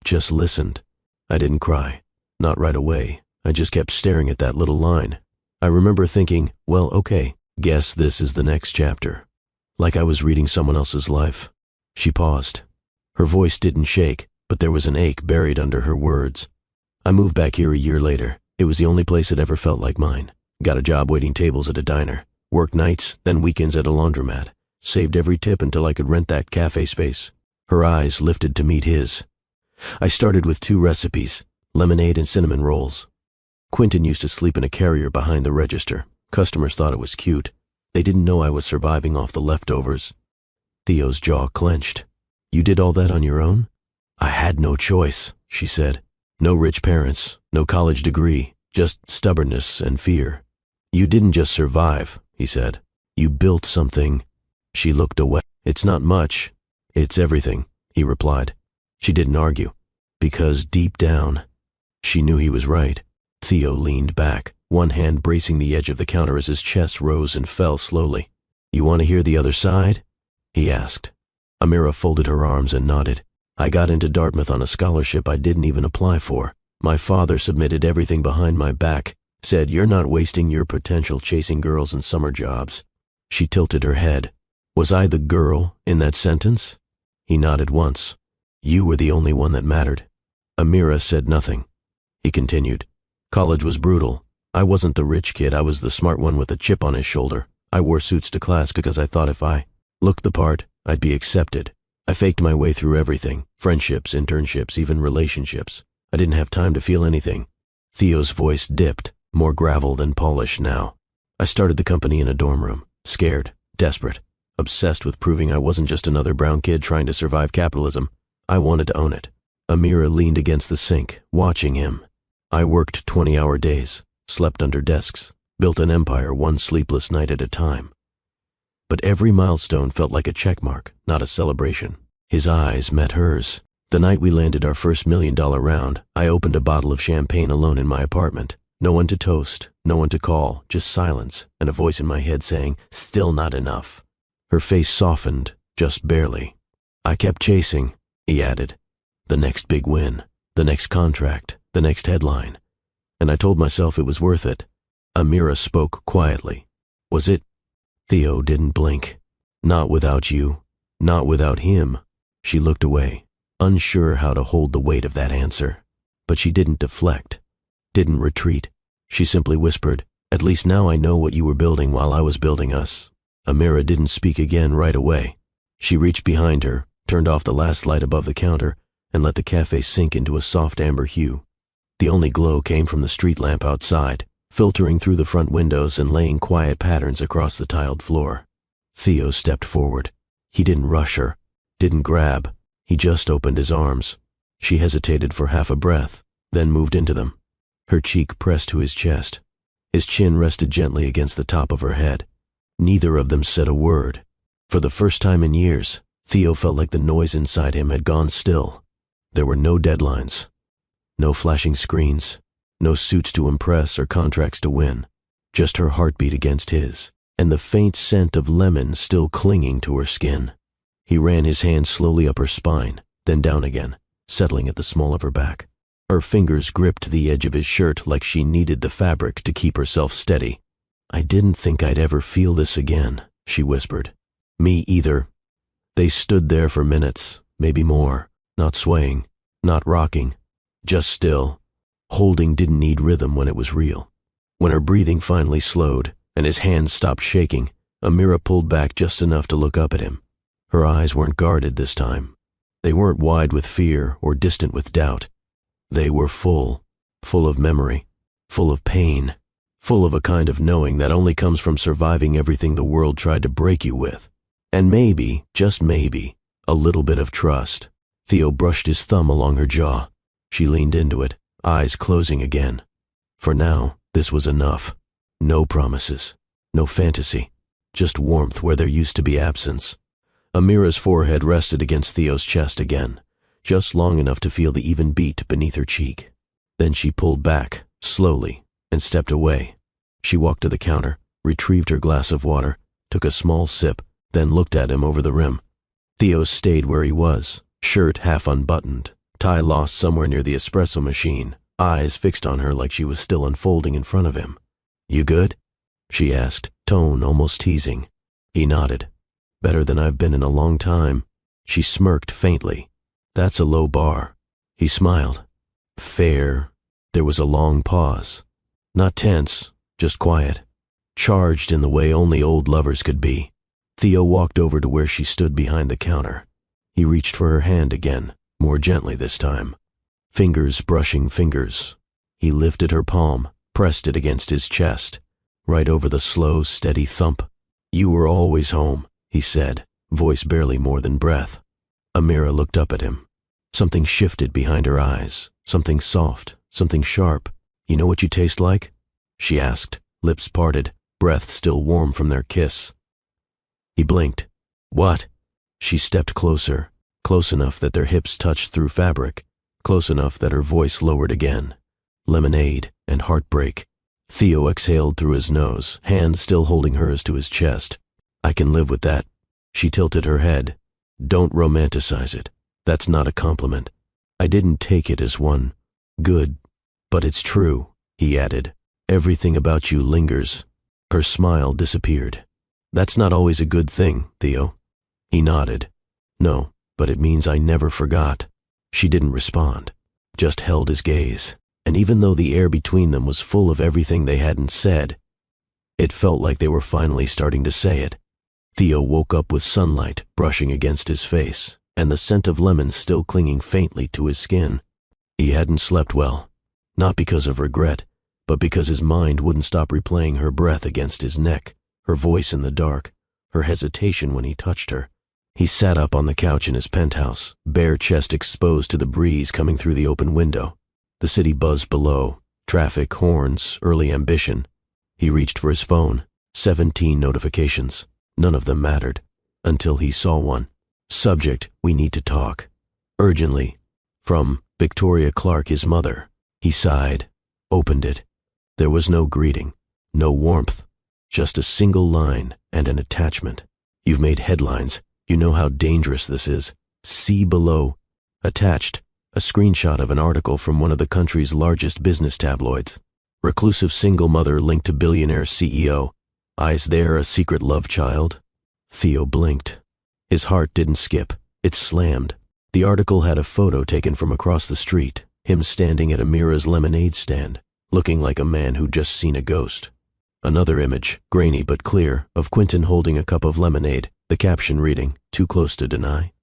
just listened. "I didn't cry, not right away. I just kept staring at that little line. I remember thinking, well, okay, guess this is the next chapter. Like I was reading someone else's life." She paused. Her voice didn't shake, but there was an ache buried under her words. "I moved back here a year later. It was the only place that ever felt like mine. Got a job waiting tables at a diner. Worked nights, then weekends at a laundromat. Saved every tip until I could rent that cafe space." Her eyes lifted to meet his. "I started with 2 recipes, lemonade and cinnamon rolls. Quentin used to sleep in a carrier behind the register. Customers thought it was cute. They didn't know I was surviving off the leftovers." Theo's jaw clenched. "You did all that on your own?" "I had no choice," she said. "No rich parents, no college degree, just stubbornness and fear." "You didn't just survive," he said. "You built something." She looked away. "It's not much. It's everything," he replied. She didn't argue, because deep down, she knew he was right. Theo leaned back, one hand bracing the edge of the counter as his chest rose and fell slowly. "You want to hear the other side?" he asked. Amira folded her arms and nodded. "I got into Dartmouth on a scholarship I didn't even apply for. My father submitted everything behind my back, said, 'You're not wasting your potential chasing girls and summer jobs.'" She tilted her head. "Was I the girl in that sentence?" He nodded once. "You were the only one that mattered." Amira said nothing. He continued. "College was brutal. I wasn't the rich kid, I was the smart one with a chip on his shoulder. I wore suits to class because I thought if I looked the part, I'd be accepted. I faked my way through everything, friendships, internships, even relationships. I didn't have time to feel anything." Theo's voice dipped, more gravel than polish now. "I started the company in a dorm room, scared, desperate, obsessed with proving I wasn't just another brown kid trying to survive capitalism. I wanted to own it." Amira leaned against the sink, watching him. "I worked 20-hour days, slept under desks, built an empire one sleepless night at a time. But every milestone felt like a checkmark, not a celebration." His eyes met hers. "The night we landed our first $1 million round, I opened a bottle of champagne alone in my apartment. No one to toast, no one to call, just silence, and a voice in my head saying, 'Still not enough.'" Her face softened, just barely. "I kept chasing," he added. "The next big win, the next contract, the next headline. And I told myself it was worth it." Amira spoke quietly. "Was it?" Theo didn't blink. "Not without you. Not without him." She looked away, unsure how to hold the weight of that answer. But she didn't deflect, didn't retreat. She simply whispered, "At least now I know what you were building while I was building us." Amira didn't speak again right away. She reached behind her, turned off the last light above the counter, and let the cafe sink into a soft amber hue. The only glow came from the street lamp outside, filtering through the front windows and laying quiet patterns across the tiled floor. Theo stepped forward. He didn't rush her, didn't grab. He just opened his arms. She hesitated for half a breath, then moved into them. Her cheek pressed to his chest. His chin rested gently against the top of her head. Neither of them said a word. For the first time in years, Theo felt like the noise inside him had gone still. There were no deadlines, no flashing screens, No suits to impress or contracts to win. Just her heartbeat against his, and the faint scent of lemon still clinging to her skin. He ran his hand slowly up her spine, then down again, settling at the small of her back. Her fingers gripped the edge of his shirt like she needed the fabric to keep herself steady. "I didn't think I'd ever feel this again," she whispered. "Me either." They stood there for minutes, maybe more, not swaying, not rocking, just still. Holding didn't need rhythm when it was real. When her breathing finally slowed and his hands stopped shaking, Amira pulled back just enough to look up at him. Her eyes weren't guarded this time. They weren't wide with fear or distant with doubt. They were full of memory, full of pain, full of a kind of knowing that only comes from surviving everything the world tried to break you with. And maybe, just maybe, a little bit of trust. Theo brushed his thumb along her jaw. She leaned into it, eyes closing again. For now, this was enough. No promises, no fantasy, just warmth where there used to be absence. Amira's forehead rested against Theo's chest again, just long enough to feel the even beat beneath her cheek. Then she pulled back, slowly, and stepped away. She walked to the counter, retrieved her glass of water, took a small sip, then looked at him over the rim. Theo stayed where he was, shirt half unbuttoned, tie lost somewhere near the espresso machine, eyes fixed on her like she was still unfolding in front of him. "You good?" she asked, tone almost teasing. He nodded. "Better than I've been in a long time." She smirked faintly. "That's a low bar." He smiled. "Fair." There was a long pause. Not tense, just quiet. Charged in the way only old lovers could be. Theo walked over to where she stood behind the counter. He reached for her hand again, more gently this time. Fingers brushing fingers. He lifted her palm, pressed it against his chest, right over the slow, steady thump. "You were always home," he said, voice barely more than breath. Amira looked up at him. Something shifted behind her eyes, something soft, something sharp. "You know what you taste like?" she asked, lips parted, breath still warm from their kiss. He blinked. "What?" She stepped closer, close enough that their hips touched through fabric, close enough that her voice lowered again. "Lemonade and heartbreak." Theo exhaled through his nose, hand still holding hers to his chest. "I can live with that." She tilted her head. "Don't romanticize it. That's not a compliment." "I didn't take it as one. Good. But it's true," he added. "Everything about you lingers." Her smile disappeared. "That's not always a good thing, Theo." He nodded. "No, but it means I never forgot." She didn't respond, just held his gaze. And even though the air between them was full of everything they hadn't said, it felt like they were finally starting to say it. Theo woke up with sunlight brushing against his face, and the scent of lemon still clinging faintly to his skin. He hadn't slept well, not because of regret, but because his mind wouldn't stop replaying her breath against his neck, her voice in the dark, her hesitation when he touched her. He sat up on the couch in his penthouse, bare chest exposed to the breeze coming through the open window. The city buzzed below, traffic, horns, early ambition. He reached for his phone, 17 notifications. None of them mattered, until he saw one. Subject, "We need to talk." Urgently. From Victoria Clark, his mother. He sighed, opened it. There was no greeting, no warmth, just a single line and an attachment. "You've made headlines. You know how dangerous this is. See below." Attached, a screenshot of an article from one of the country's largest business tabloids. Reclusive single mother linked to billionaire CEO. Eyes there a secret love child? Theo blinked. His heart didn't skip. It slammed. The article had a photo taken from across the street, him standing at Amira's lemonade stand, looking like a man who'd just seen a ghost. Another image, grainy but clear, of Quentin holding a cup of lemonade, the caption reading, "Too close to deny."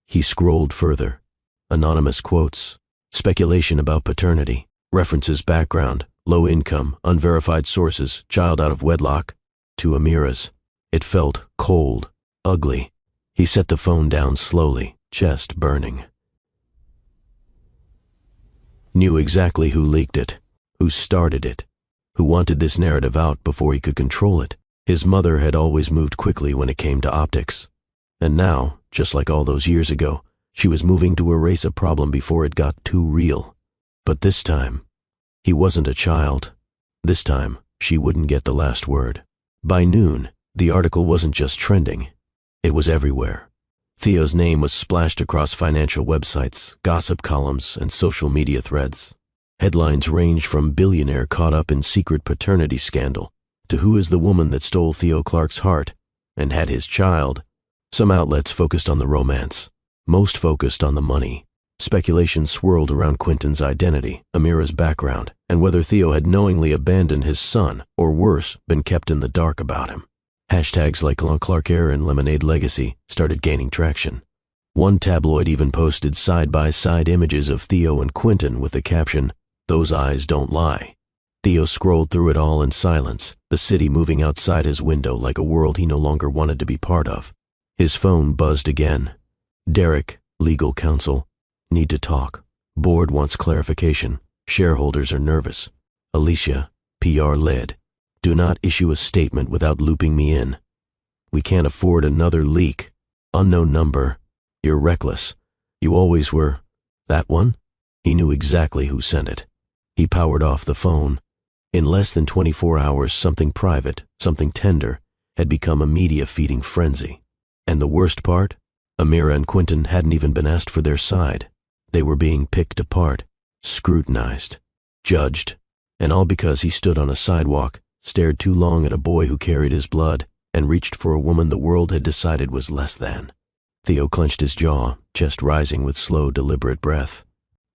He scrolled further. Anonymous quotes, speculation about paternity, references background, low income, unverified sources, child out of wedlock. To Amira's. It felt cold, ugly. He set the phone down slowly, chest burning. Knew exactly who leaked it, who started it, who wanted this narrative out before he could control it. His mother had always moved quickly when it came to optics. And now, just like all those years ago, she was moving to erase a problem before it got too real. But this time, He wasn't a child. This time, she wouldn't get the last word. By noon, the article wasn't just trending. It was everywhere. Theo's name was splashed across financial websites, gossip columns, and social media threads. Headlines ranged from billionaire caught up in secret paternity scandal to who is the woman that stole Theo Clark's heart and had his child. Some outlets focused on the romance. Most focused on the money. Speculation swirled around Quentin's identity, Amira's background, and whether Theo had knowingly abandoned his son, or worse, been kept in the dark about him. Hashtags like Clark Air and Lemonade Legacy started gaining traction. One tabloid even posted side-by-side images of Theo and Quentin with the caption, "Those eyes don't lie." Theo scrolled through it all in silence, the city moving outside his window like a world he no longer wanted to be part of. His phone buzzed again. Derek, legal counsel. Need to talk. Board wants clarification. Shareholders are nervous. Alicia, PR led. Do not issue a statement without looping me in. We can't afford another leak. Unknown number. You're reckless. You always were. That one? He knew exactly who sent it. He powered off the phone. In less than 24 hours, something private, something tender, had become a media-feeding frenzy. And the worst part? Amira and Quentin hadn't even been asked for their side. They were being picked apart, scrutinized, judged, and all because he stood on a sidewalk, stared too long at a boy who carried his blood, and reached for a woman the world had decided was less than. Theo clenched his jaw, chest rising with slow, deliberate breath.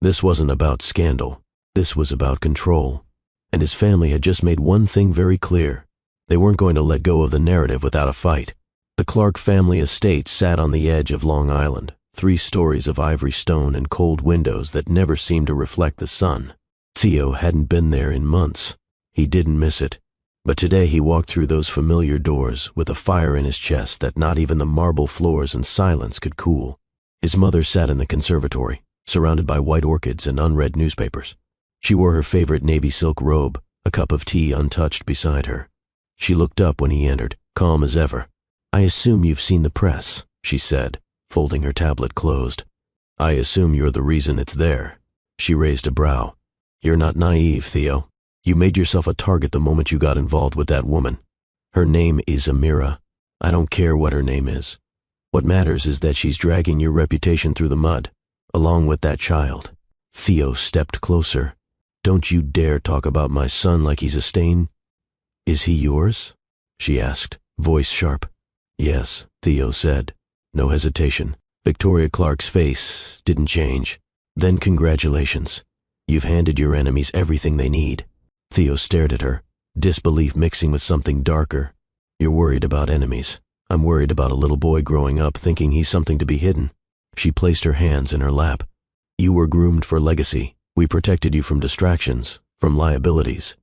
This wasn't about scandal. This was about control. And his family had just made one thing very clear. They weren't going to let go of the narrative without a fight. The Clark family estate sat on the edge of Long Island, 3 stories of ivory stone and cold windows that never seemed to reflect the sun. Theo hadn't been there in months. He didn't miss it. But today he walked through those familiar doors with a fire in his chest that not even the marble floors and silence could cool. His mother sat in the conservatory, surrounded by white orchids and unread newspapers. She wore her favorite navy silk robe, a cup of tea untouched beside her. She looked up when he entered, calm as ever. "I assume you've seen the press," she said, folding her tablet closed. "I assume you're the reason it's there." She raised a brow. "You're not naive, Theo. You made yourself a target the moment you got involved with that woman. Her name is Amira. I don't care what her name is. What matters is that she's dragging your reputation through the mud, along with that child." Theo stepped closer. "Don't you dare talk about my son like he's a stain." "Is he yours?" she asked, voice sharp. "Yes," Theo said. No hesitation. Victoria Clark's face didn't change. "Then congratulations. You've handed your enemies everything they need." Theo stared at her, disbelief mixing with something darker. "You're worried about enemies. I'm worried about a little boy growing up thinking he's something to be hidden." She placed her hands in her lap. "You were groomed for legacy. We protected you from distractions, from liabilities."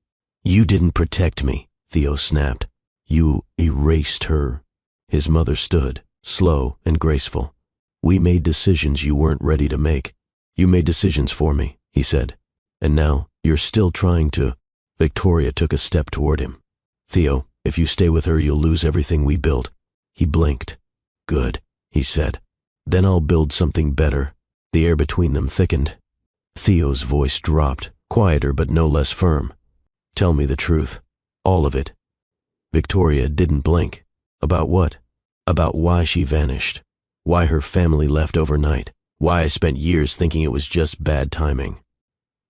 "You didn't protect me," Theo snapped. "You erased her." His mother stood, slow and graceful. "We made decisions you weren't ready to make. You made decisions for me," he said. "And now you're still trying to—" Victoria took a step toward him. "Theo, if you stay with her, you'll lose everything we built." He blinked. "Good," he said. "Then I'll build something better." The air between them thickened. Theo's voice dropped, quieter but no less firm. "Tell me the truth. All of it." Victoria didn't blink. About what? About why she vanished. Why her family left overnight. Why I spent years thinking it was just bad timing.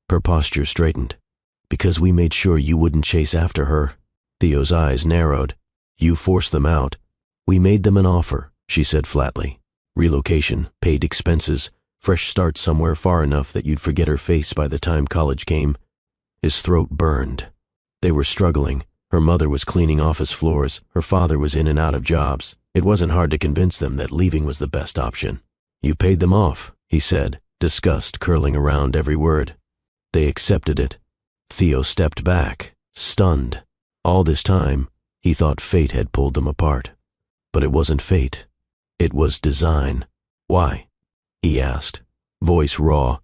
Her posture straightened. "Because we made sure you wouldn't chase after her." Theo's eyes narrowed. "You forced them out." "We made them an offer," she said flatly. "Relocation, paid expenses, fresh start somewhere far enough that you'd forget her face by the time college came." His throat burned. They were struggling. Her mother was cleaning office floors. Her father was in and out of jobs. It wasn't hard to convince them that leaving was the best option. "You paid them off," he said, disgust curling around every word. "They accepted it." Theo stepped back, stunned. All this time, he thought fate had pulled them apart. But it wasn't fate. It was design. "Why?" he asked, voice raw.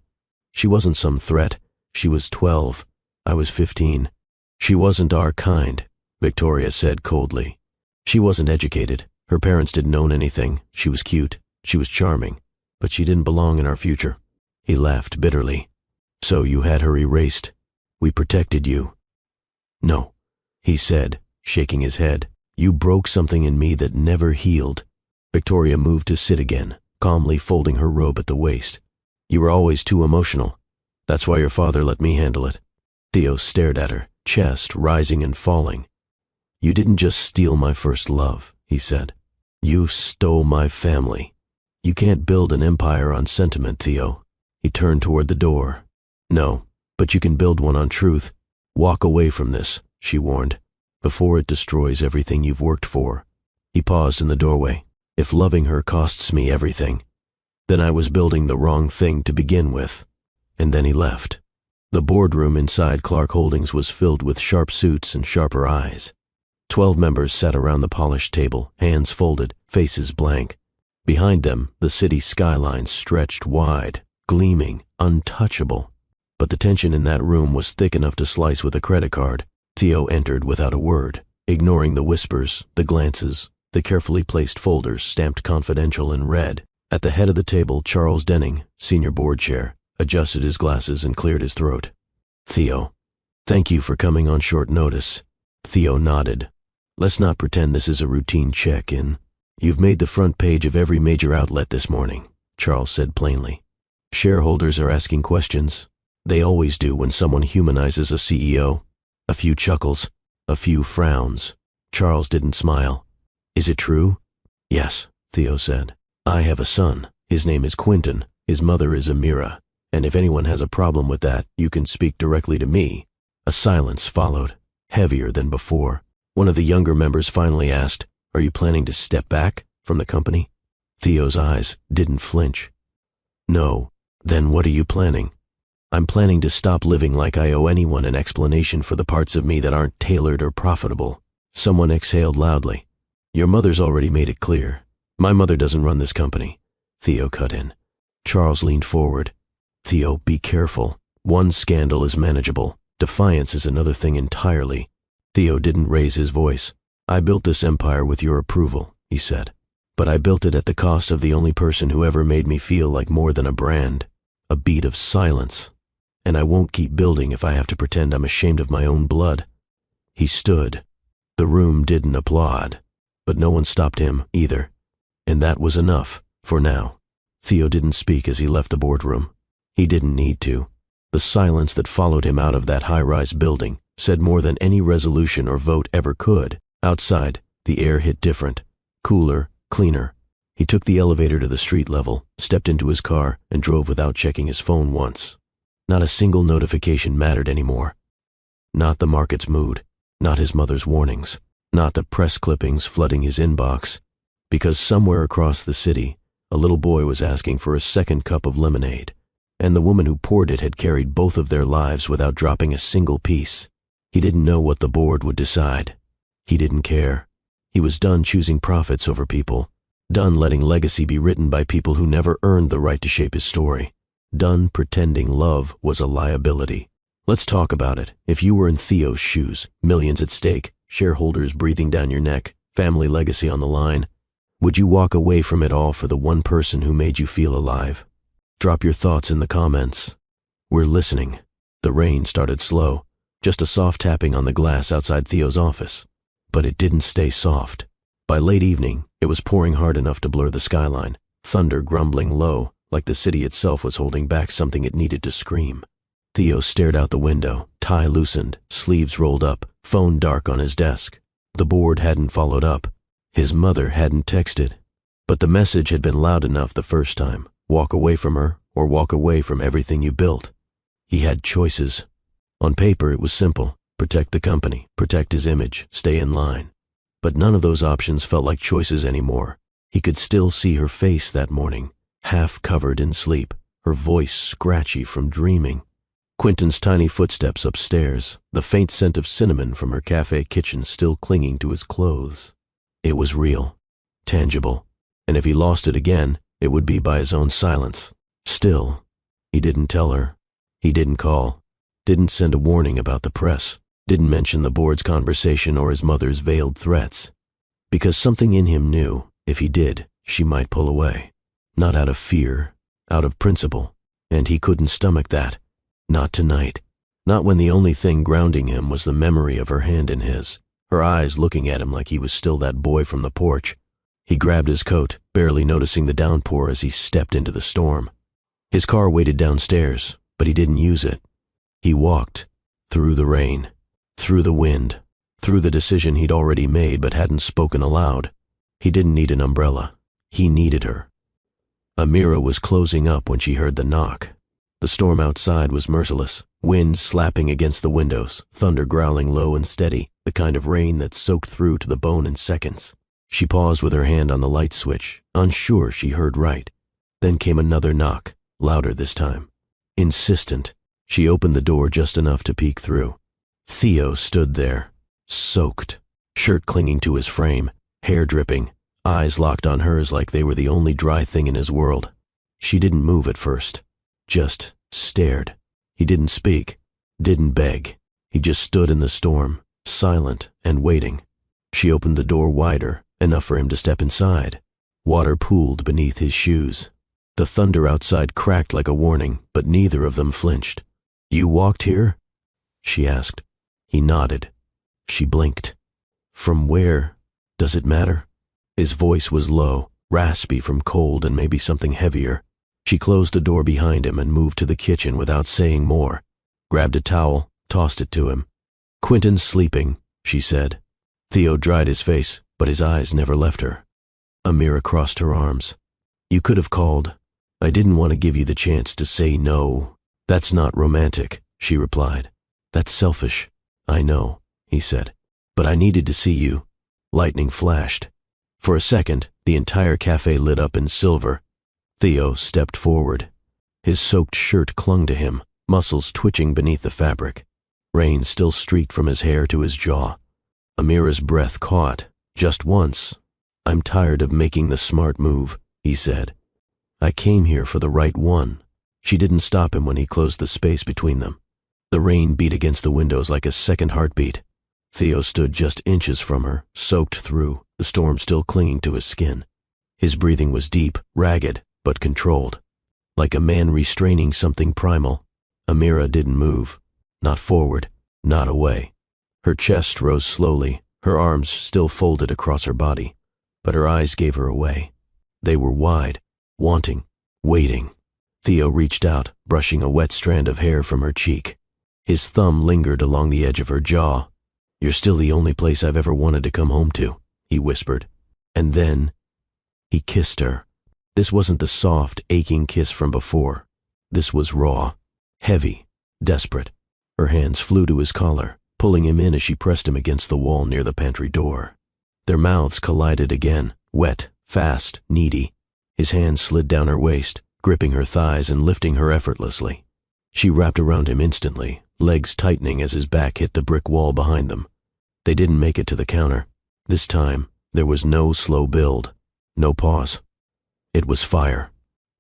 "She wasn't some threat. She was 12. I was 15. She wasn't our kind," Victoria said coldly. "She wasn't educated. Her parents didn't own anything. She was cute. She was charming. But she didn't belong in our future." He laughed bitterly. "So you had her erased?" We protected you." "No," he said, shaking his head. "You broke something in me that never healed." Victoria moved to sit again, calmly folding her robe at the waist. "You were always too emotional. That's why your father let me handle it." Theo stared at her, chest rising and falling. "You didn't just steal my first love," he said. "You stole my family. You can't build an empire on sentiment, Theo." He turned toward the door. "No, but you can build one on truth. Walk away from this," she warned, "before it destroys everything you've worked for." He paused in the doorway. "If loving her costs me everything, then I was building the wrong thing to begin with." And then he left. The boardroom inside Clark Holdings was filled with sharp suits and sharper eyes. 12 members sat around the polished table, hands folded, faces blank. Behind them, the city skyline stretched wide, gleaming, untouchable. But the tension in that room was thick enough to slice with a credit card. Theo entered without a word, ignoring the whispers, the glances, the carefully placed folders stamped confidential in red. At the head of the table, Charles Denning, senior board chair, adjusted his glasses and cleared his throat. "Theo, thank you for coming on short notice." Theo nodded. "Let's not pretend this is a routine check-in. You've made the front page of every major outlet this morning," Charles said plainly. "Shareholders are asking questions. They always do when someone humanizes a CEO." A few chuckles, a few frowns. Charles didn't smile. "Is it true?" "Yes," Theo said. "I have a son. His name is Quentin. His mother is Amira. And if anyone has a problem with that, you can speak directly to me." A silence followed, heavier than before. One of the younger members finally asked, "Are you planning to step back from the company?" Theo's eyes didn't flinch. "No." "Then what are you planning?" "I'm planning to stop living like I owe anyone an explanation for the parts of me that aren't tailored or profitable." Someone exhaled loudly. "Your mother's already made it clear. My mother doesn't run this company." Theo cut in. Charles leaned forward. "Theo, be careful. One scandal is manageable. Defiance is another thing entirely." Theo didn't raise his voice. "I built this empire with your approval," he said. "But I built it at the cost of the only person who ever made me feel like more than a brand. A beat of silence. And I won't keep building if I have to pretend I'm ashamed of my own blood." He stood. The room didn't applaud, but no one stopped him either. And that was enough, for now. Theo didn't speak as he left the boardroom. He didn't need to. The silence that followed him out of that high-rise building said more than any resolution or vote ever could. Outside, the air hit different. Cooler, cleaner. He took the elevator to the street level, stepped into his car, and drove without checking his phone once. Not a single notification mattered anymore. Not the market's mood. Not his mother's warnings. Not the press clippings flooding his inbox. Because somewhere across the city, a little boy was asking for a second cup of lemonade, and the woman who poured it had carried both of their lives without dropping a single piece. He didn't know what the board would decide. He didn't care. He was done choosing profits over people. Done letting legacy be written by people who never earned the right to shape his story. Done pretending love was a liability. Let's talk about it. If you were in Theo's shoes, millions at stake, shareholders breathing down your neck, family legacy on the line, would you walk away from it all for the one person who made you feel alive? Drop your thoughts in the comments. We're listening. The rain started slow, just a soft tapping on the glass outside Theo's office. But it didn't stay soft. By late evening, it was pouring hard enough to blur the skyline, thunder grumbling low, like the city itself was holding back something it needed to scream. Theo stared out the window, tie loosened, sleeves rolled up, phone dark on his desk. The board hadn't followed up. His mother hadn't texted. But the message had been loud enough the first time. Walk away from her, or walk away from everything you built. He had choices. On paper, it was simple. Protect the company, protect his image, stay in line. But none of those options felt like choices anymore. He could still see her face that morning, half covered in sleep, her voice scratchy from dreaming. Quentin's tiny footsteps upstairs, the faint scent of cinnamon from her cafe kitchen still clinging to his clothes. It was real, tangible, and if he lost it again, it would be by his own silence. Still, he didn't tell her. He didn't call, didn't send a warning about the press, didn't mention the board's conversation or his mother's veiled threats. Because something in him knew, if he did, she might pull away. Not out of fear, out of principle. And he couldn't stomach that. Not tonight. Not when the only thing grounding him was the memory of her hand in his, her eyes looking at him like he was still that boy from the porch. He grabbed his coat, barely noticing the downpour as he stepped into the storm. His car waited downstairs, but he didn't use it. He walked, through the rain, through the wind, through the decision he'd already made but hadn't spoken aloud. He didn't need an umbrella. He needed her. Amira was closing up when she heard the knock. The storm outside was merciless, wind slapping against the windows, thunder growling low and steady, the kind of rain that soaked through to the bone in seconds. She paused with her hand on the light switch, unsure she heard right. Then came another knock, louder this time. Insistent, she opened the door just enough to peek through. Theo stood there, soaked, shirt clinging to his frame, hair dripping, eyes locked on hers like they were the only dry thing in his world. She didn't move at first, just stared. He didn't speak, didn't beg. He just stood in the storm, silent and waiting. She opened the door wider, enough for him to step inside. Water pooled beneath his shoes. The thunder outside cracked like a warning, but neither of them flinched. "You walked here?" she asked. He nodded. She blinked. "From where? Does it matter?" His voice was low, raspy from cold and maybe something heavier. She closed the door behind him and moved to the kitchen without saying more. Grabbed a towel, tossed it to him. "Quentin's sleeping," she said. Theo dried his face, but his eyes never left her. Amira crossed her arms. "You could have called. I didn't want to give you the chance to say no." "That's not romantic," she replied. "That's selfish." "I know," he said. "But I needed to see you." Lightning flashed. For a second, the entire cafe lit up in silver. Theo stepped forward. His soaked shirt clung to him, muscles twitching beneath the fabric. Rain still streaked from his hair to his jaw. Amira's breath caught, just once. "I'm tired of making the smart move," he said. "I came here for the right one." She didn't stop him when he closed the space between them. The rain beat against the windows like a second heartbeat. Theo stood just inches from her, soaked through, the storm still clinging to his skin. His breathing was deep, ragged, but controlled. Like a man restraining something primal. Amira didn't move. Not forward, not away. Her chest rose slowly, her arms still folded across her body, but her eyes gave her away. They were wide, wanting, waiting. Theo reached out, brushing a wet strand of hair from her cheek. His thumb lingered along the edge of her jaw. "You're still the only place I've ever wanted to come home to," he whispered. And then he kissed her. This wasn't the soft, aching kiss from before. This was raw, heavy, desperate. Her hands flew to his collar, pulling him in as she pressed him against the wall near the pantry door. Their mouths collided again, wet, fast, needy. His hands slid down her waist, gripping her thighs and lifting her effortlessly. She wrapped around him instantly, legs tightening as his back hit the brick wall behind them. They didn't make it to the counter. This time, there was no slow build, no pause. It was fire,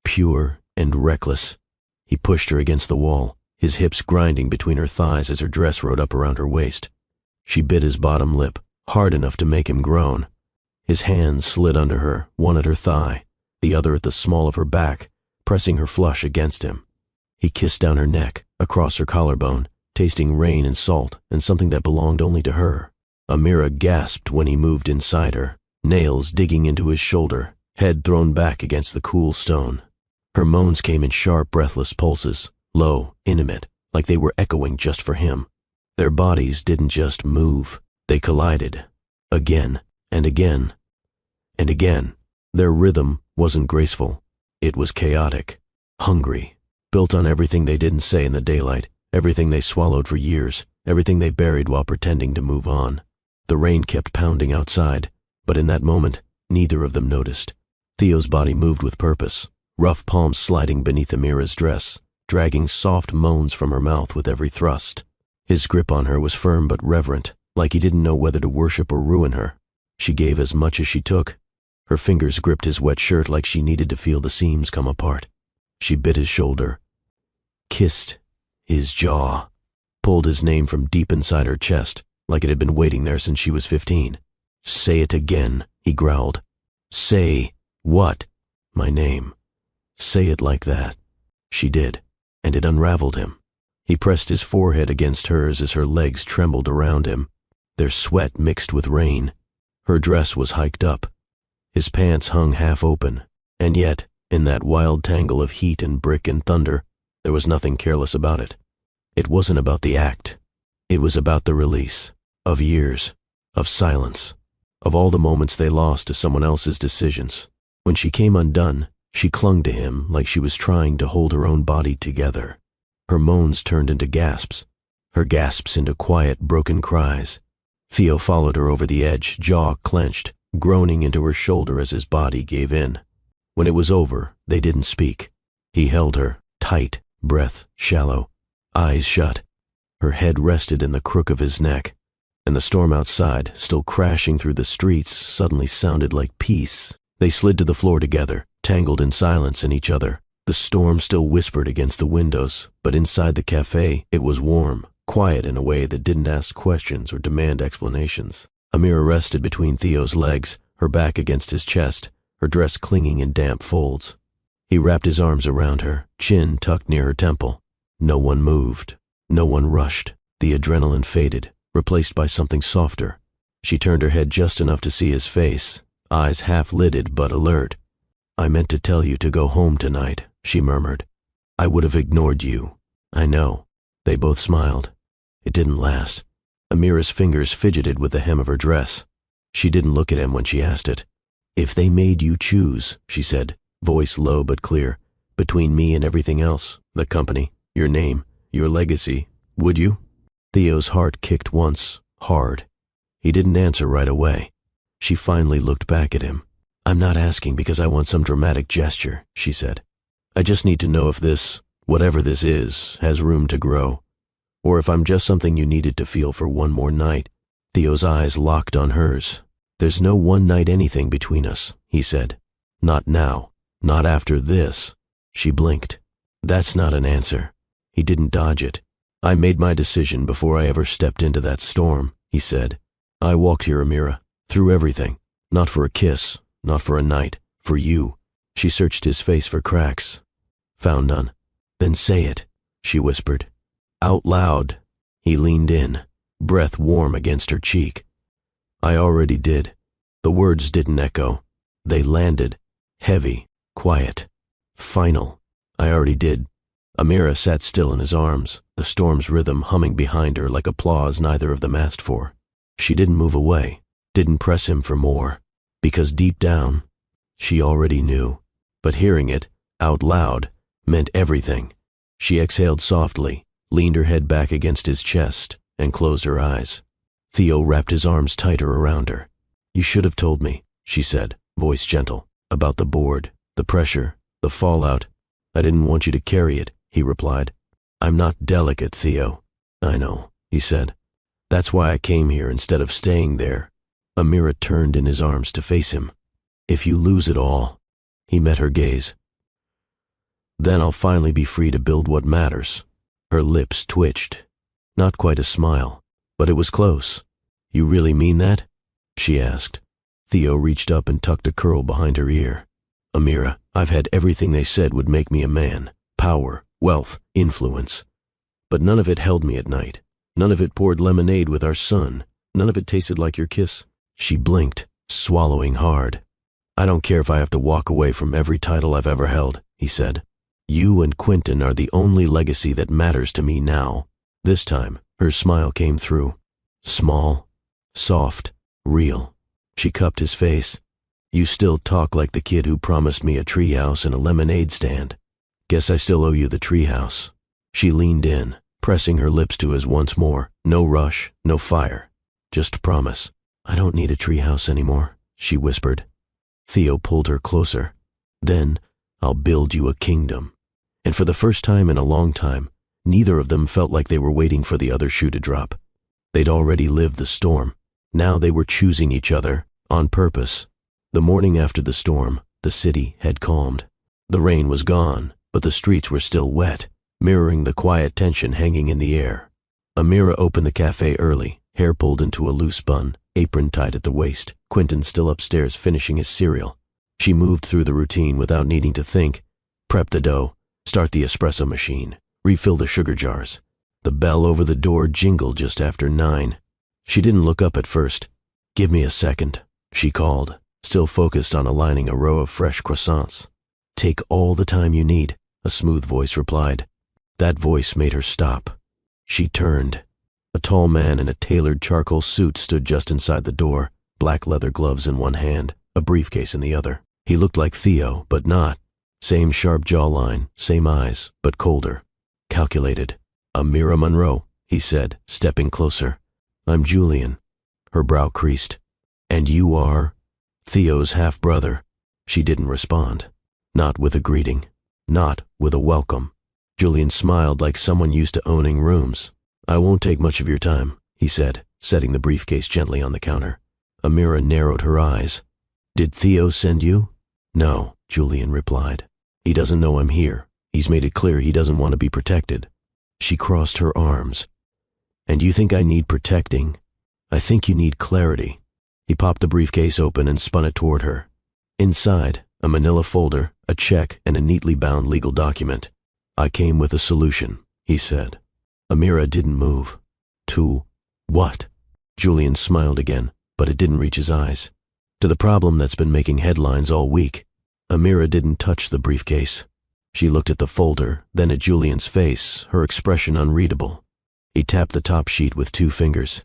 pure and reckless. He pushed her against the wall, his hips grinding between her thighs as her dress rode up around her waist. She bit his bottom lip, hard enough to make him groan. His hands slid under her, one at her thigh, the other at the small of her back, pressing her flush against him. He kissed down her neck, across her collarbone, tasting rain and salt and something that belonged only to her. Amira gasped when he moved inside her, nails digging into his shoulder, head thrown back against the cool stone. Her moans came in sharp, breathless pulses, low, intimate, like they were echoing just for him. Their bodies didn't just move, they collided. Again, and again, and again. Their rhythm wasn't graceful. It was chaotic, hungry, built on everything they didn't say in the daylight, everything they swallowed for years, everything they buried while pretending to move on. The rain kept pounding outside, but in that moment, neither of them noticed. Theo's body moved with purpose, rough palms sliding beneath Amira's dress, dragging soft moans from her mouth with every thrust. His grip on her was firm but reverent, like he didn't know whether to worship or ruin her. She gave as much as she took. Her fingers gripped his wet shirt like she needed to feel the seams come apart. She bit his shoulder, kissed his jaw, pulled his name from deep inside her chest, like it had been waiting there since she was 15. "Say it again," he growled. "Say what?" "My name. Say it like that." She did, and it unraveled him. He pressed his forehead against hers as her legs trembled around him. Their sweat mixed with rain. Her dress was hiked up. His pants hung half open, and yet, in that wild tangle of heat and brick and thunder, there was nothing careless about it. It wasn't about the act. It was about the release of years, of silence, of all the moments they lost to someone else's decisions. When she came undone, she clung to him like she was trying to hold her own body together. Her moans turned into gasps, her gasps into quiet, broken cries. Theo followed her over the edge, jaw clenched, groaning into her shoulder as his body gave in. When it was over, they didn't speak. He held her, tight, breath shallow, eyes shut. Her head rested in the crook of his neck, and the storm outside, still crashing through the streets, suddenly sounded like peace. They slid to the floor together, tangled in silence in each other. The storm still whispered against the windows, but inside the cafe, it was warm, quiet in a way that didn't ask questions or demand explanations. Amira rested between Theo's legs, her back against his chest, her dress clinging in damp folds. He wrapped his arms around her, chin tucked near her temple. No one moved. No one rushed. The adrenaline faded, replaced by something softer. She turned her head just enough to see his face, eyes half-lidded but alert. "I meant to tell you to go home tonight," she murmured. "I would have ignored you." "I know." They both smiled. It didn't last. Amira's fingers fidgeted with the hem of her dress. She didn't look at him when she asked it. "If they made you choose," she said, voice low but clear, "between me and everything else, the company, your name, your legacy, would you?" Theo's heart kicked once, hard. He didn't answer right away. She finally looked back at him. "I'm not asking because I want some dramatic gesture," she said. "I just need to know if this, whatever this is, has room to grow, or if I'm just something you needed to feel for one more night." Theo's eyes locked on hers. "There's no one night anything between us," he said. "Not now. Not after this." She blinked. "That's not an answer." He didn't dodge it. "I made my decision before I ever stepped into that storm," he said. "I walked here, Amira, through everything. Not for a kiss, not for a night, for you." She searched his face for cracks. Found none. "Then say it," she whispered. Out loud. He leaned in, breath warm against her cheek. "I already did." The words didn't echo. They landed, heavy, quiet, final. "I already did." Amira sat still in his arms, the storm's rhythm humming behind her like applause neither of them asked for. She didn't move away, didn't press him for more, because deep down, she already knew. But hearing it, out loud, meant everything. She exhaled softly, leaned her head back against his chest, and closed her eyes. Theo wrapped his arms tighter around her. "You should have told me," she said, voice gentle, "about the board, the pressure, the fallout." "I didn't want you to carry it," he replied. "I'm not delicate, Theo." "I know," he said. "That's why I came here instead of staying there." Amira turned in his arms to face him. "If you lose it all," he met her gaze, "then I'll finally be free to build what matters." Her lips twitched. Not quite a smile, but it was close. "You really mean that?" she asked. Theo reached up and tucked a curl behind her ear. "Amira, I've had everything they said would make me a man. Power, wealth, influence. But none of it held me at night. None of it poured lemonade with our son. None of it tasted like your kiss." She blinked, swallowing hard. "I don't care if I have to walk away from every title I've ever held," he said. "You and Quentin are the only legacy that matters to me now." This time, her smile came through. Small, soft, real. She cupped his face. "You still talk like the kid who promised me a treehouse and a lemonade stand. Guess I still owe you the treehouse." She leaned in, pressing her lips to his once more. No rush, no fire. Just promise. "I don't need a treehouse anymore," she whispered. Theo pulled her closer. "Then I'll build you a kingdom." And for the first time in a long time, neither of them felt like they were waiting for the other shoe to drop. They'd already lived the storm. Now they were choosing each other, on purpose. The morning after the storm, the city had calmed. The rain was gone, but the streets were still wet, mirroring the quiet tension hanging in the air. Amira opened the cafe early, hair pulled into a loose bun, apron tied at the waist, Quentin still upstairs finishing his cereal. She moved through the routine without needing to think. Prep the dough, start the espresso machine, refill the sugar jars. The bell over the door jingled just after 9. She didn't look up at first. "Give me a second," she called, still focused on aligning a row of fresh croissants. "Take all the time you need," a smooth voice replied. That voice made her stop. She turned. A tall man in a tailored charcoal suit stood just inside the door, black leather gloves in one hand, a briefcase in the other. He looked like Theo, but not. Same sharp jawline, same eyes, but colder. Calculated. "Amira Monroe," he said, stepping closer. "I'm Julian." Her brow creased. "And you are?" "Theo's half-brother." She didn't respond. Not with a greeting. Not with a welcome. Julian smiled like someone used to owning rooms. "I won't take much of your time," he said, setting the briefcase gently on the counter. Amira narrowed her eyes. "Did Theo send you?" "No," Julian replied. "He doesn't know I'm here. He's made it clear he doesn't want to be protected." She crossed her arms. "And you think I need protecting? I think you need clarity." He popped the briefcase open and spun it toward her. Inside, a manila folder, a check, and a neatly bound legal document. "I came with a solution," he said. Amira didn't move. "To what?" Julian smiled again, but it didn't reach his eyes. "To the problem that's been making headlines all week." Amira didn't touch the briefcase. She looked at the folder, then at Julian's face, her expression unreadable. He tapped the top sheet with 2 fingers.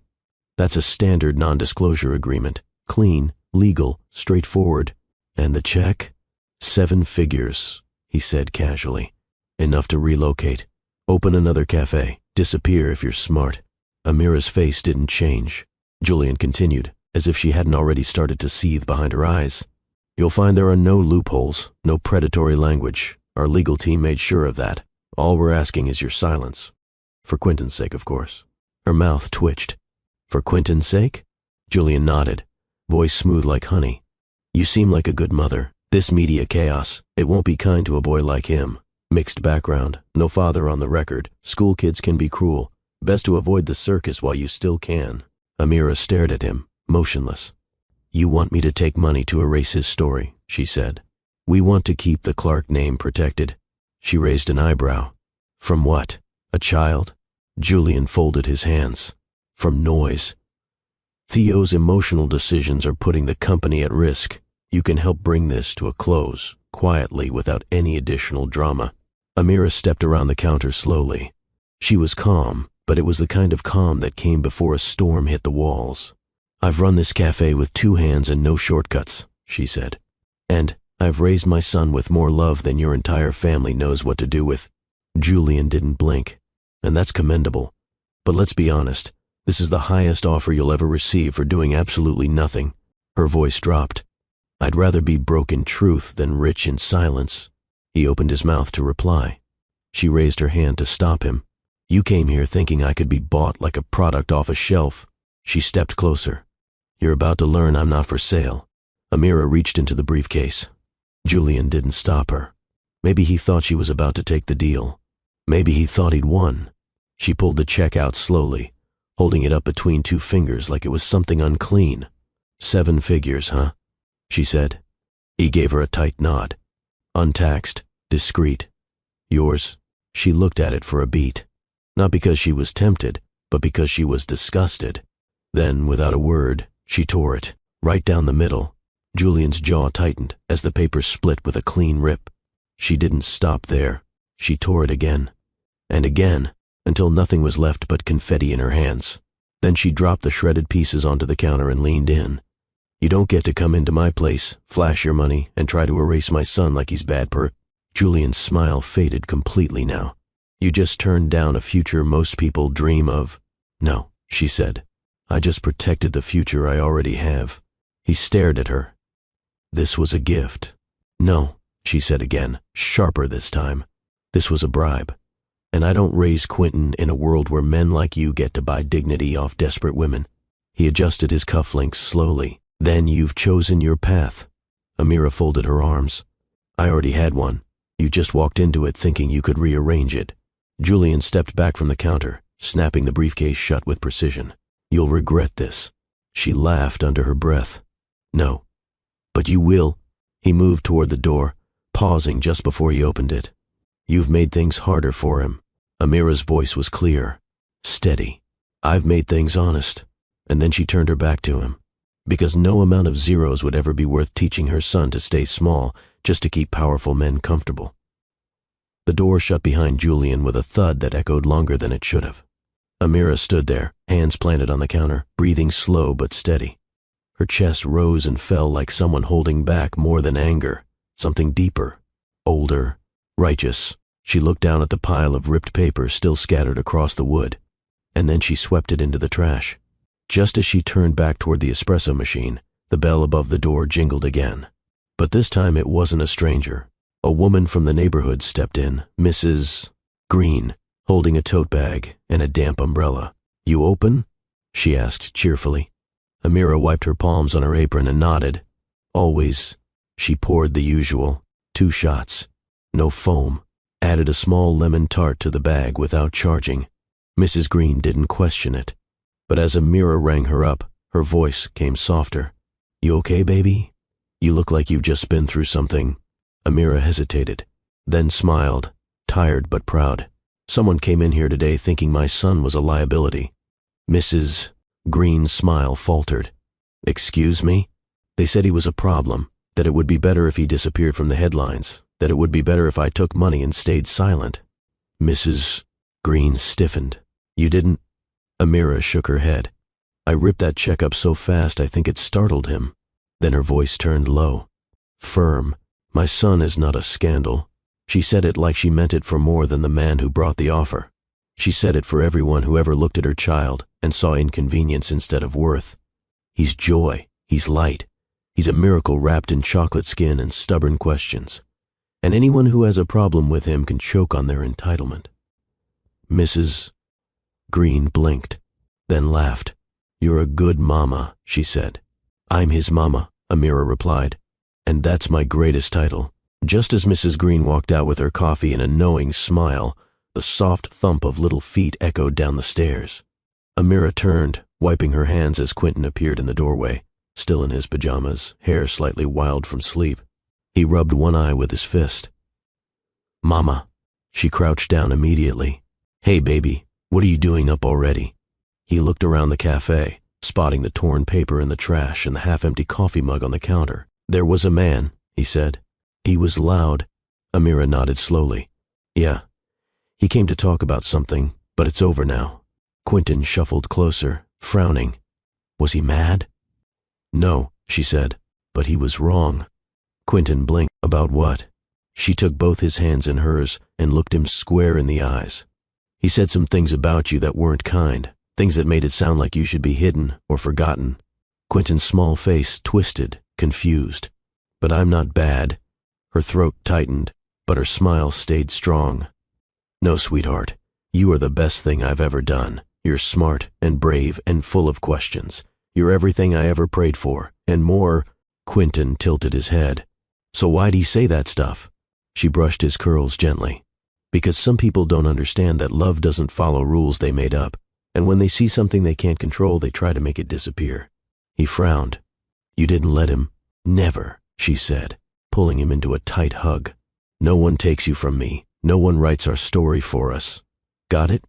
"That's a standard non-disclosure agreement. Clean, legal, straightforward. And the check? 7 figures, he said casually. Enough to relocate. Open another cafe. Disappear if you're smart." Amira's face didn't change. Julian continued, as if she hadn't already started to seethe behind her eyes. "You'll find there are no loopholes, no predatory language. Our legal team made sure of that. All we're asking is your silence. For Quentin's sake, of course." Her mouth twitched. "For Quentin's sake?" Julian nodded, voice smooth like honey. "You seem like a good mother. This media chaos, it won't be kind to a boy like him. Mixed background, no father on the record. School kids can be cruel. Best to avoid the circus while you still can." Amira stared at him, motionless. "You want me to take money to erase his story," she said. "We want to keep the Clark name protected." She raised an eyebrow. "From what? A child?" Julian folded his hands. "From noise. Theo's emotional decisions are putting the company at risk. You can help bring this to a close, quietly, without any additional drama." Amira stepped around the counter slowly. She was calm, but it was the kind of calm that came before a storm hit the walls. "I've run this cafe with 2 hands and no shortcuts," she said. "And I've raised my son with more love than your entire family knows what to do with." Julian didn't blink. "And that's commendable. But let's be honest, this is the highest offer you'll ever receive for doing absolutely nothing." Her voice dropped. "I'd rather be broke in truth than rich in silence." He opened his mouth to reply. She raised her hand to stop him. "You came here thinking I could be bought like a product off a shelf." She stepped closer. "You're about to learn I'm not for sale." Amira reached into the briefcase. Julian didn't stop her. Maybe he thought she was about to take the deal. Maybe he thought he'd won. She pulled the check out slowly, holding it up between 2 fingers like it was something unclean. 7 figures, huh?" she said. He gave her a tight nod. "Untaxed, discreet. Yours?" She looked at it for a beat. Not because she was tempted, but because she was disgusted. Then, without a word, she tore it, right down the middle. Julian's jaw tightened as the paper split with a clean rip. She didn't stop there. She tore it again, and again, until nothing was left but confetti in her hands. Then she dropped the shredded pieces onto the counter and leaned in. "You don't get to come into my place, flash your money, and try to erase my son like he's bad per—" Julian's smile faded completely now. "You just turned down a future most people dream of." "No," she said. "I just protected the future I already have." He stared at her. "This was a gift." "No," she said again, sharper this time. "This was a bribe. And I don't raise Quentin in a world where men like you get to buy dignity off desperate women." He adjusted his cufflinks slowly. "Then you've chosen your path." Amira folded her arms. "I already had one. You just walked into it thinking you could rearrange it." Julian stepped back from the counter, snapping the briefcase shut with precision. "You'll regret this." She laughed under her breath. "No." "But you will." He moved toward the door, pausing just before he opened it. "You've made things harder for him." Amira's voice was clear. Steady. I've made things honest. And then she turned her back to him. Because no amount of zeros would ever be worth teaching her son to stay small just to keep powerful men comfortable. The door shut behind Julian with a thud that echoed longer than it should have. Amira stood there, hands planted on the counter, breathing slow but steady. Her chest rose and fell like someone holding back more than anger, something deeper, older, righteous. She looked down at the pile of ripped paper still scattered across the wood, and then she swept it into the trash. Just as she turned back toward the espresso machine, the bell above the door jingled again. But this time it wasn't a stranger. A woman from the neighborhood stepped in, Mrs. Green, holding a tote bag and a damp umbrella. "You open?" she asked cheerfully. Amira wiped her palms on her apron and nodded. "Always." She poured the usual, 2 shots. No foam. Added a small lemon tart to the bag without charging. Mrs. Green didn't question it. But as Amira rang her up, her voice came softer. "You okay, baby? You look like you've just been through something." Amira hesitated, then smiled, tired but proud. "Someone came in here today thinking my son was a liability." Mrs. Green's smile faltered. "Excuse me?" "They said he was a problem, that it would be better if he disappeared from the headlines, that it would be better if I took money and stayed silent." Mrs. Green stiffened. "You didn't?" Amira shook her head. "I ripped that check up so fast I think it startled him." Then her voice turned low, firm. "My son is not a scandal." She said it like she meant it for more than the man who brought the offer. She said it for everyone who ever looked at her child and saw inconvenience instead of worth. He's joy. He's light. He's a miracle wrapped in chocolate skin and stubborn questions. And anyone who has a problem with him can choke on their entitlement. Mrs. Green blinked, then laughed. "You're a good mama," she said. "I'm his mama," Amira replied. "And that's my greatest title." Just as Mrs. Green walked out with her coffee and a knowing smile, the soft thump of little feet echoed down the stairs. Amira turned, wiping her hands as Quentin appeared in the doorway, still in his pajamas, hair slightly wild from sleep. He rubbed one eye with his fist. "Mama." She crouched down immediately. "Hey, baby, what are you doing up already?" He looked around the cafe, spotting the torn paper in the trash and the half-empty coffee mug on the counter. "There was a man," he said. "He was loud." Amira nodded slowly. "Yeah. He came to talk about something, but it's over now." Quentin shuffled closer, frowning. "Was he mad?" "No," she said, "but he was wrong." Quentin blinked. "About what?" She took both his hands in hers and looked him square in the eyes. "He said some things about you that weren't kind, things that made it sound like you should be hidden or forgotten." Quentin's small face twisted, confused. "But I'm not bad." Her throat tightened, but her smile stayed strong. "No, sweetheart, you are the best thing I've ever done. You're smart and brave and full of questions. You're everything I ever prayed for, and more." Quentin tilted his head. "So why'd he say that stuff?" She brushed his curls gently. "Because some people don't understand that love doesn't follow rules they made up, and when they see something they can't control, they try to make it disappear." He frowned. "You didn't let him?" "Never," she said, pulling him into a tight hug. "No one takes you from me. No one writes our story for us. Got it?"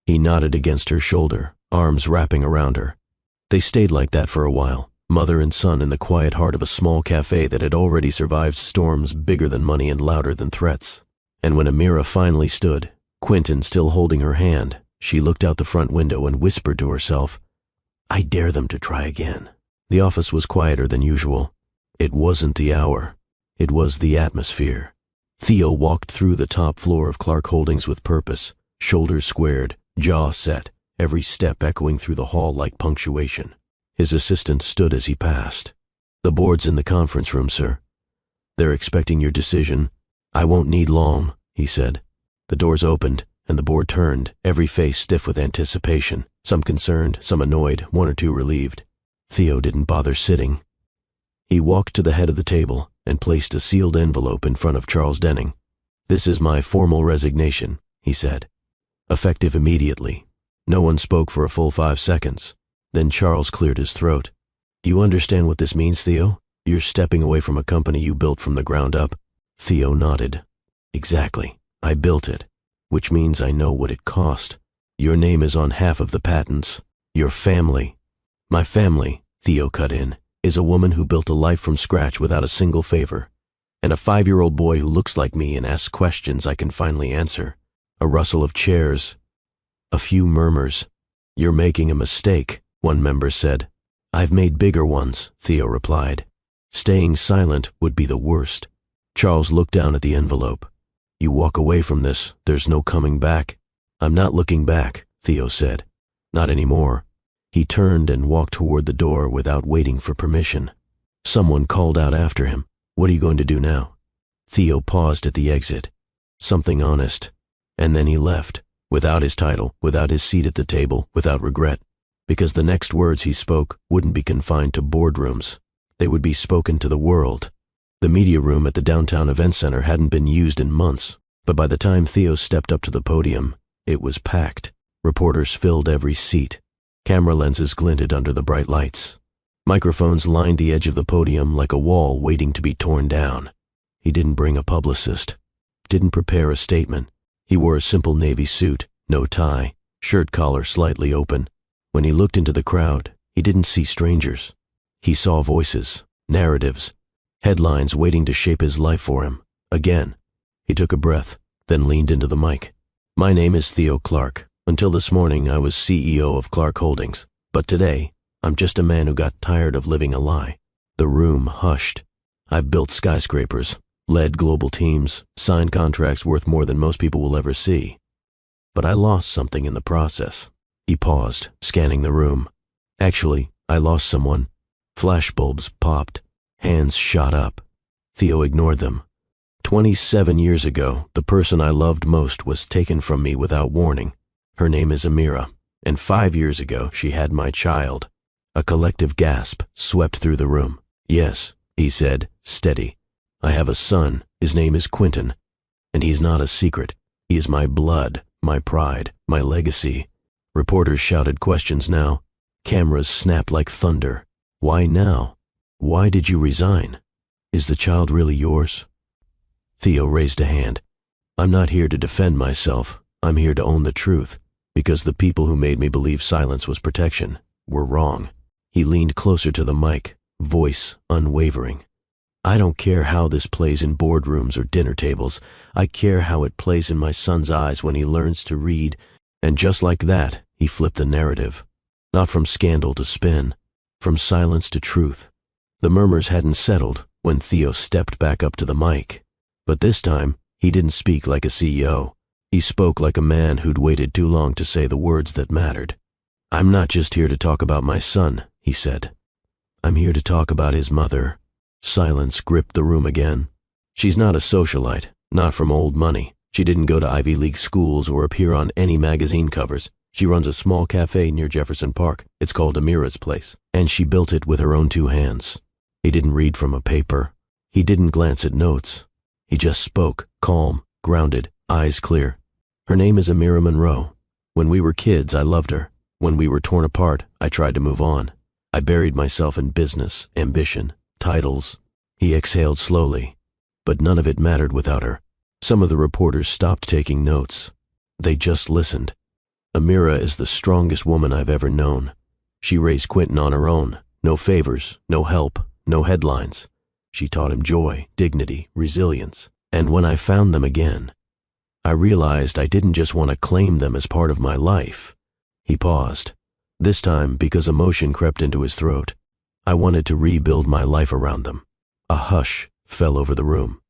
He nodded against her shoulder, arms wrapping around her. They stayed like that for a while, mother and son in the quiet heart of a small cafe that had already survived storms bigger than money and louder than threats. And when Amira finally stood, Quentin still holding her hand, she looked out the front window and whispered to herself, "I dare them to try again." The office was quieter than usual. It wasn't the hour. It was the atmosphere. Theo walked through the top floor of Clark Holdings with purpose, shoulders squared, jaw set, every step echoing through the hall like punctuation. His assistant stood as he passed. "The board's in the conference room, sir. They're expecting your decision." "I won't need long," he said. The doors opened, and the board turned, every face stiff with anticipation, some concerned, some annoyed, one or two relieved. Theo didn't bother sitting. He walked to the head of the table and placed a sealed envelope in front of Charles Denning. "This is my formal resignation," he said. "Effective immediately." No one spoke for a full 5 seconds. Then Charles cleared his throat. "You understand what this means, Theo? You're stepping away from a company you built from the ground up." Theo nodded. "Exactly. I built it, which means I know what it cost. Your name is on half of the patents. Your family. My family, Theo cut in, is a woman who built a life from scratch without a single favor. And a 5-year-old boy who looks like me and asks questions I can finally answer. A rustle of chairs. A few murmurs. You're making a mistake, one member said. I've made bigger ones, Theo replied. Staying silent would be the worst. Charles looked down at the envelope. You walk away from this, there's no coming back. I'm not looking back, Theo said. Not anymore. He turned and walked toward the door without waiting for permission. Someone called out after him. What are you going to do now? Theo paused at the exit. Something honest. And then he left, without his title, without his seat at the table, without regret, because the next words he spoke wouldn't be confined to boardrooms. They would be spoken to the world. The media room at the downtown event center hadn't been used in months, but by the time Theo stepped up to the podium, it was packed. Reporters filled every seat. Camera lenses glinted under the bright lights. Microphones lined the edge of the podium like a wall waiting to be torn down. He didn't bring a publicist. Didn't prepare a statement. He wore a simple navy suit, no tie, shirt collar slightly open. When he looked into the crowd, he didn't see strangers. He saw voices, narratives, headlines waiting to shape his life for him. Again, he took a breath, then leaned into the mic. My name is Theo Clark. Until this morning, I was CEO of Clark Holdings. But today, I'm just a man who got tired of living a lie. The room hushed. I've built skyscrapers, led global teams, signed contracts worth more than most people will ever see. But I lost something in the process. He paused, scanning the room. Actually, I lost someone. Flashbulbs popped. Hands shot up. Theo ignored them. 27 years ago, the person I loved most was taken from me without warning. Her name is Amira, and 5 years ago she had my child. A collective gasp swept through the room. Yes, he said, steady. I have a son. His name is Quentin. And he's not a secret. He is my blood, my pride, my legacy. Reporters shouted questions now. Cameras snapped like thunder. Why now? Why did you resign? Is the child really yours? Theo raised a hand. I'm not here to defend myself. I'm here to own the truth, because the people who made me believe silence was protection were wrong. He leaned closer to the mic, voice unwavering. I don't care how this plays in boardrooms or dinner tables. I care how it plays in my son's eyes when he learns to read. And just like that, he flipped the narrative. Not from scandal to spin, from silence to truth. The murmurs hadn't settled when Theo stepped back up to the mic. But this time, he didn't speak like a CEO. He spoke like a man who'd waited too long to say the words that mattered. I'm not just here to talk about my son, he said. I'm here to talk about his mother. Silence gripped the room again. She's not a socialite, not from old money. She didn't go to Ivy League schools or appear on any magazine covers. She runs a small cafe near Jefferson Park. It's called Amira's Place, and she built it with her own 2 hands. He didn't read from a paper. He didn't glance at notes. He just spoke, calm, grounded, eyes clear. Her name is Amira Monroe. When we were kids, I loved her. When we were torn apart, I tried to move on. I buried myself in business, ambition, titles. He exhaled slowly, but none of it mattered without her. Some of the reporters stopped taking notes. They just listened. Amira is the strongest woman I've ever known. She raised Quentin on her own. No favors, no help, no headlines. She taught him joy, dignity, resilience. And when I found them again, I realized I didn't just want to claim them as part of my life. He paused, this time because emotion crept into his throat. I wanted to rebuild my life around them. A hush fell over the room.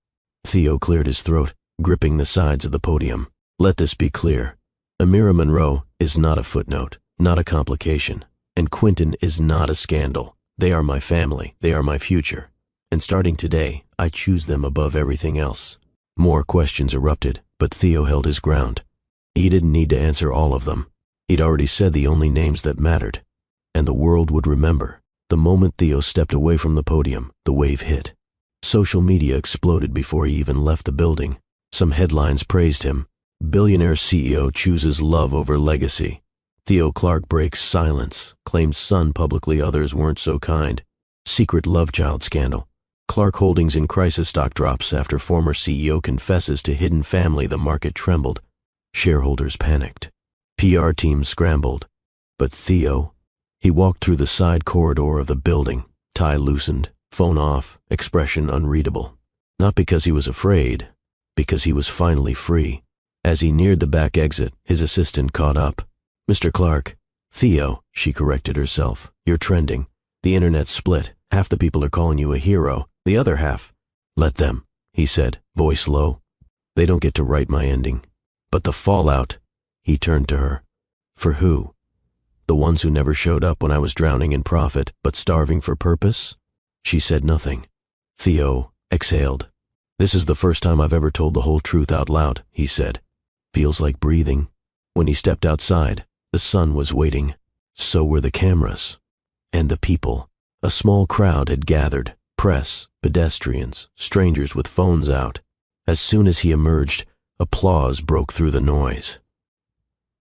Theo cleared his throat, gripping the sides of the podium. Let this be clear. Amira Monroe is not a footnote, not a complication. And Quentin is not a scandal. They are my family. They are my future. And starting today, I choose them above everything else. More questions erupted, but Theo held his ground. He didn't need to answer all of them. He'd already said the only names that mattered. And the world would remember. The moment Theo stepped away from the podium, the wave hit. Social media exploded before he even left the building. Some headlines praised him. Billionaire CEO chooses love over legacy. Theo Clark breaks silence, claims son publicly, others weren't so kind. Secret love child scandal. Clark Holdings in crisis, stock drops after former CEO confesses to hidden family. The market trembled. Shareholders panicked. PR team scrambled. But Theo? He walked through the side corridor of the building, tie loosened, phone off, expression unreadable. Not because he was afraid, because he was finally free. As he neared the back exit, his assistant caught up. "Mr. Clark." "Theo," she corrected herself. "You're trending. The internet's split. Half the people are calling you a hero. The other half—" "Let them," he said, voice low. "They don't get to write my ending." "But the fallout—" He turned to her. "For who? The ones who never showed up when I was drowning in profit, but starving for purpose?" She said nothing. Theo exhaled. "This is the first time I've ever told the whole truth out loud," he said. "Feels like breathing." When he stepped outside, the sun was waiting. So were the cameras. And the people. A small crowd had gathered. Press, pedestrians, strangers with phones out. As soon as he emerged, applause broke through the noise.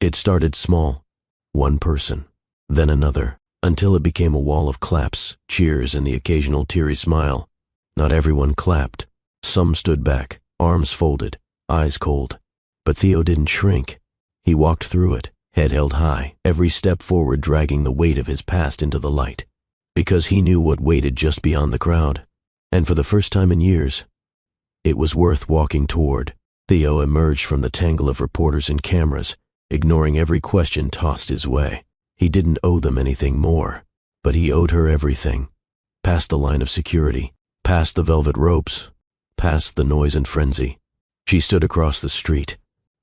It started small. One person, then another, until it became a wall of claps, cheers, and the occasional teary smile. Not everyone clapped. Some stood back, arms folded, eyes cold. But Theo didn't shrink. He walked through it, head held high, every step forward dragging the weight of his past into the light. Because he knew what waited just beyond the crowd. And for the first time in years, it was worth walking toward. Theo emerged from the tangle of reporters and cameras, ignoring every question tossed his way. He didn't owe them anything more, but he owed her everything. Past the line of security, past the velvet ropes, past the noise and frenzy. She stood across the street.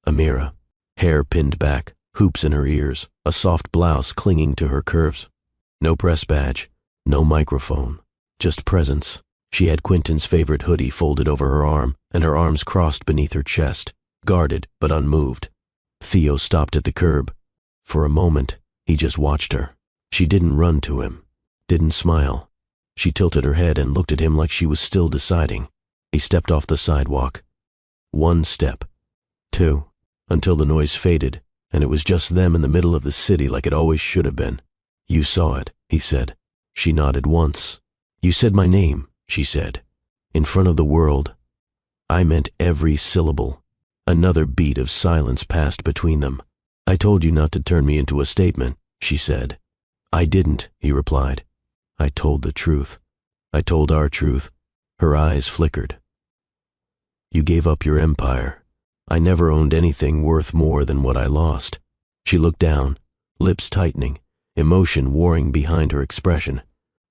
Amira, hair pinned back, hoops in her ears, a soft blouse clinging to her curves. No press badge, no microphone, just presence. She had Quentin's favorite hoodie folded over her arm, and her arms crossed beneath her chest, guarded but unmoved. Theo stopped at the curb. For a moment, he just watched her. She didn't run to him, didn't smile. She tilted her head and looked at him like she was still deciding. He stepped off the sidewalk. One step. Two. Until the noise faded, and it was just them in the middle of the city like it always should have been. "You saw it," he said. She nodded once. "You said my name," she said. "In front of the world." "I meant every syllable." Another beat of silence passed between them. "I told you not to turn me into a statement," she said. "I didn't," he replied. "I told the truth. I told our truth." Her eyes flickered. "You gave up your empire. I never owned anything worth more than what I lost." She looked down, lips tightening, emotion warring behind her expression.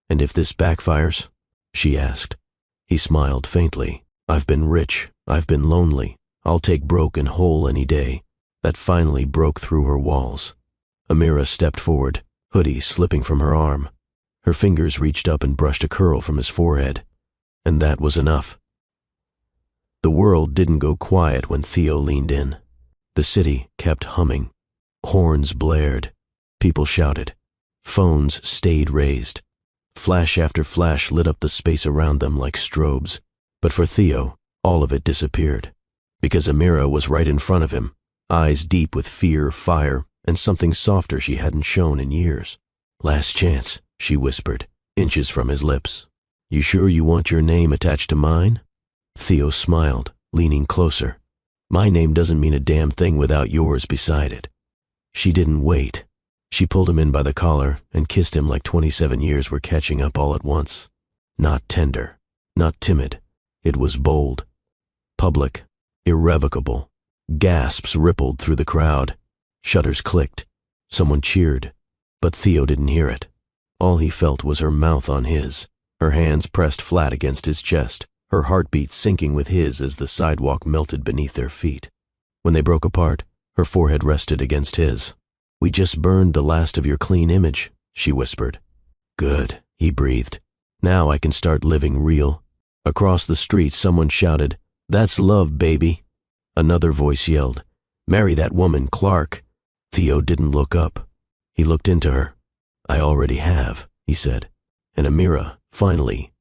"And if this backfires?" she asked. He smiled faintly. "I've been rich. I've been lonely. I'll take broke and whole any day." That finally broke through her walls. Amira stepped forward, hoodie slipping from her arm. Her fingers reached up and brushed a curl from his forehead. And that was enough. The world didn't go quiet when Theo leaned in. The city kept humming. Horns blared. People shouted. Phones stayed raised. Flash after flash lit up the space around them like strobes. But for Theo, all of it disappeared. Because Amira was right in front of him, eyes deep with fear, fire, and something softer she hadn't shown in years. "Last chance," she whispered, inches from his lips. "You sure you want your name attached to mine?" Theo smiled, leaning closer. "My name doesn't mean a damn thing without yours beside it." She didn't wait. She pulled him in by the collar and kissed him like 27 years were catching up all at once. Not tender, not timid. It was bold. Public. Irrevocable. Gasps rippled through the crowd. Shutters clicked. Someone cheered. But Theo didn't hear it. All he felt was her mouth on his, her hands pressed flat against his chest, her heartbeat sinking with his as the sidewalk melted beneath their feet. When they broke apart, her forehead rested against his. "We just burned the last of your clean image," she whispered. "Good," he breathed. "Now I can start living real." Across the street, someone shouted, "That's love, baby." Another voice yelled, "Marry that woman, Clark." Theo didn't look up. He looked into her. "I already have," he said. And Amira, finally,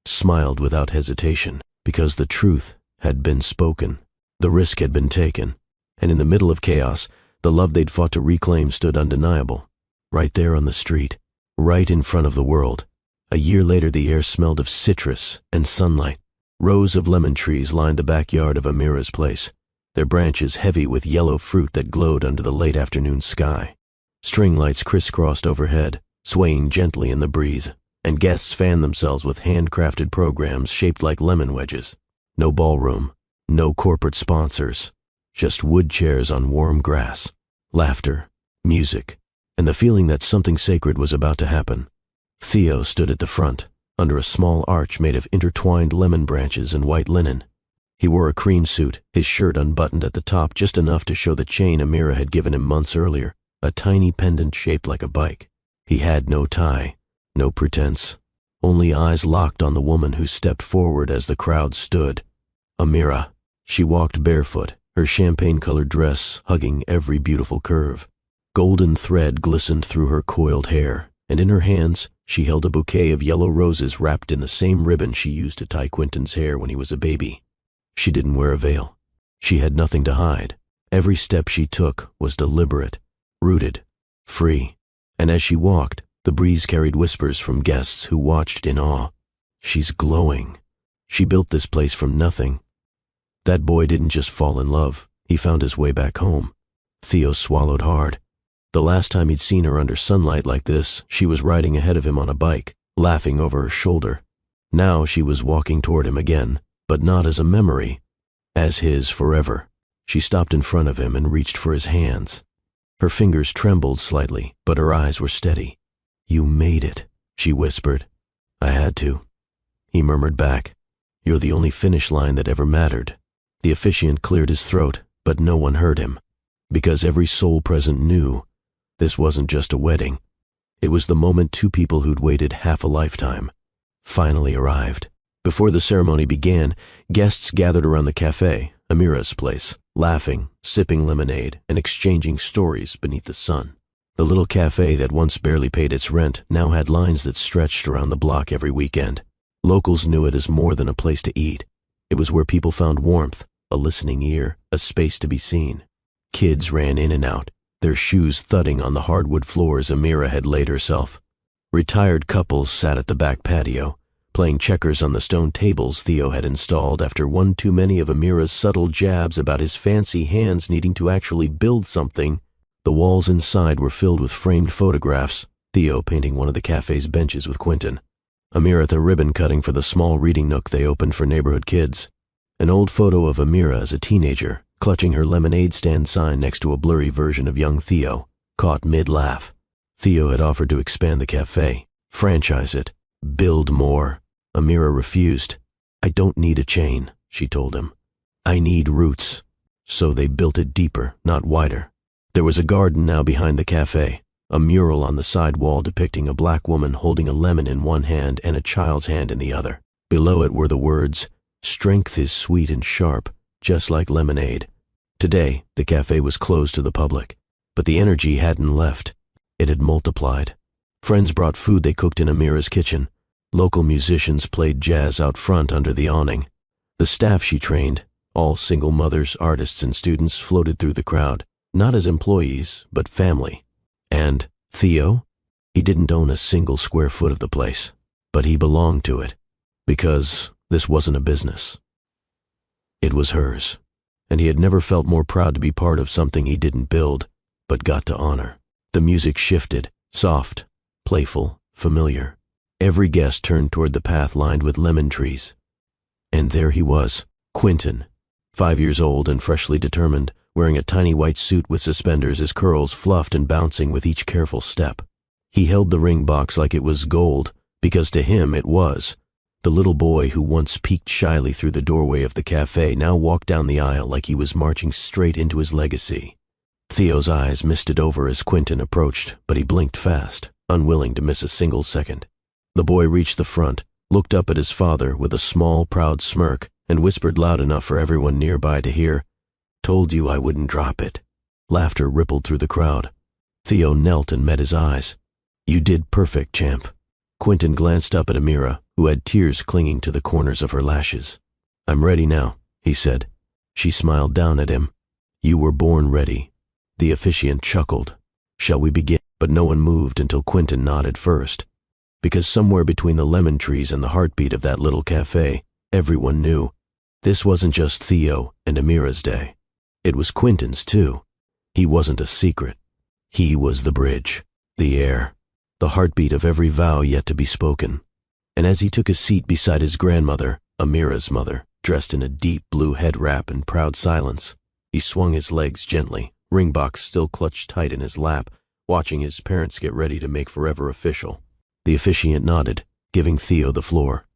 smiled without hesitation, because the truth had been spoken. The risk had been taken. And in the middle of chaos, the love they'd fought to reclaim stood undeniable. Right there on the street, right in front of the world. A year later, the air smelled of citrus and sunlight. Rows of lemon trees lined the backyard of Amira's place. their branches heavy with yellow fruit that glowed under the late afternoon sky. String lights crisscrossed overhead, swaying gently in the breeze, and guests fanned themselves with handcrafted programs shaped like lemon wedges. No ballroom, no corporate sponsors, just wood chairs on warm grass, laughter, music, and the feeling that something sacred was about to happen. Theo stood at the front, under a small arch made of intertwined lemon branches and white linen. He wore a cream suit, his shirt unbuttoned at the top just enough to show the chain Amira had given him months earlier, a tiny pendant shaped like a bike. He had no tie, no pretense, only eyes locked on the woman who stepped forward as the crowd stood. Amira. She walked barefoot, her champagne-colored dress hugging every beautiful curve. Golden thread glistened through her coiled hair, and in her hands she held a bouquet of yellow roses wrapped in the same ribbon she used to tie Quentin's hair when he was a baby. She didn't wear a veil. She had nothing to hide. Every step she took was deliberate, rooted, free. And as she walked, the breeze carried whispers from guests who watched in awe. She's glowing. She built this place from nothing. That boy didn't just fall in love. He found his way back home. Theo swallowed hard. The last time he'd seen her under sunlight like this, she was riding ahead of him on a bike, laughing over her shoulder. Now she was walking toward him again, but not as a memory, as his forever. She stopped in front of him and reached for his hands. Her fingers trembled slightly, but her eyes were steady. "You made it," she whispered. "I had to." He murmured back, "You're the only finish line that ever mattered." The officiant cleared his throat, but no one heard him, because every soul present knew this wasn't just a wedding. It was the moment two people who'd waited half a lifetime finally arrived. Before the ceremony began, guests gathered around the cafe, Amira's place, laughing, sipping lemonade, and exchanging stories beneath the sun. The little cafe that once barely paid its rent now had lines that stretched around the block every weekend. Locals knew it as more than a place to eat. It was where people found warmth, a listening ear, a space to be seen. Kids ran in and out, their shoes thudding on the hardwood floors Amira had laid herself. Retired couples sat at the back patio, playing checkers on the stone tables Theo had installed after one too many of Amira's subtle jabs about his fancy hands needing to actually build something. The walls inside were filled with framed photographs, Theo painting one of the cafe's benches with Quentin. Amira at the ribbon cutting for the small reading nook they opened for neighborhood kids. An old photo of Amira as a teenager, clutching her lemonade stand sign next to a blurry version of young Theo, caught mid-laugh. Theo had offered to expand the cafe, franchise it, build more. Amira refused. "I don't need a chain," she told him. "I need roots." So they built it deeper, not wider. There was a garden now behind the cafe, a mural on the side wall depicting a black woman holding a lemon in one hand and a child's hand in the other. Below it were the words, "Strength is sweet and sharp, just like lemonade." Today, the cafe was closed to the public, but the energy hadn't left. It had multiplied. Friends brought food they cooked in Amira's kitchen. Local musicians played jazz out front under the awning. The staff she trained, all single mothers, artists, and students, floated through the crowd, not as employees, but family. And Theo? He didn't own a single square foot of the place, but he belonged to it, because this wasn't a business. It was hers, and he had never felt more proud to be part of something he didn't build, but got to honor. The music shifted, soft, playful, familiar. Every guest turned toward the path lined with lemon trees. And there he was, Quentin, 5 years old and freshly determined, wearing a tiny white suit with suspenders, his curls fluffed and bouncing with each careful step. He held the ring box like it was gold, because to him it was. The little boy who once peeked shyly through the doorway of the cafe now walked down the aisle like he was marching straight into his legacy. Theo's eyes misted over as Quentin approached, but he blinked fast, unwilling to miss a single second. The boy reached the front, looked up at his father with a small, proud smirk, and whispered loud enough for everyone nearby to hear, "Told you I wouldn't drop it." Laughter rippled through the crowd. Theo knelt and met his eyes. "You did perfect, champ." Quentin glanced up at Amira, who had tears clinging to the corners of her lashes. "I'm ready now," he said. She smiled down at him. "You were born ready." The officiant chuckled. "Shall we begin?" But no one moved until Quentin nodded first. Because somewhere between the lemon trees and the heartbeat of that little cafe, everyone knew this wasn't just Theo and Amira's day. It was Quentin's, too. He wasn't a secret. He was the bridge, the air, the heartbeat of every vow yet to be spoken. And as he took his seat beside his grandmother, Amira's mother, dressed in a deep blue head wrap in proud silence, he swung his legs gently, ring box still clutched tight in his lap, watching his parents get ready to make forever official. The officiant nodded, giving Theo the floor.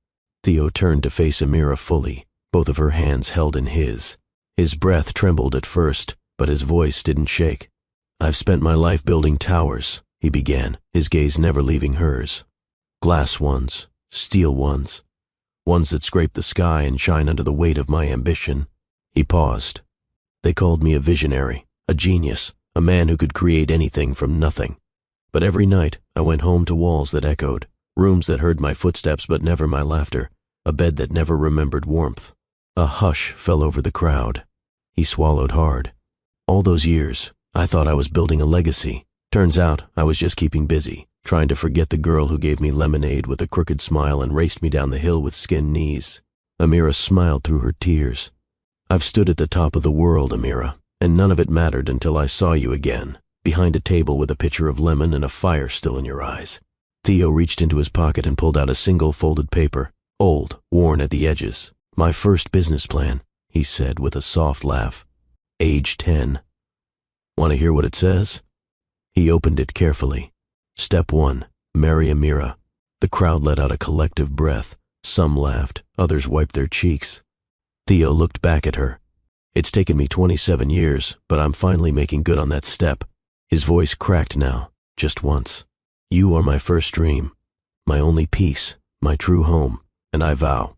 Theo turned to face Amira fully, both of her hands held in his. His breath trembled at first, but his voice didn't shake. "I've spent my life building towers," he began, his gaze never leaving hers. "Glass ones, steel ones, ones that scrape the sky and shine under the weight of my ambition." He paused. "They called me a visionary, a genius, a man who could create anything from nothing. But every night I went home to walls that echoed, rooms that heard my footsteps but never my laughter, a bed that never remembered warmth." A hush fell over the crowd. He swallowed hard. "All those years, I thought I was building a legacy. Turns out I was just keeping busy, trying to forget the girl who gave me lemonade with a crooked smile and raced me down the hill with skinned knees." Amira smiled through her tears. "I've stood at the top of the world, Amira, and none of it mattered until I saw you again, behind a table with a pitcher of lemon and a fire still in your eyes." Theo reached into his pocket and pulled out a single folded paper, old, worn at the edges. "My first business plan," he said with a soft laugh. "Age 10. Want to hear what it says?" He opened it carefully. Step 1, marry Amira. The crowd let out a collective breath. Some laughed, others wiped their cheeks. Theo looked back at her. "It's taken me 27 years, but I'm finally making good on that step." His voice cracked now, just once. "You are my first dream, my only peace, my true home, and I vow,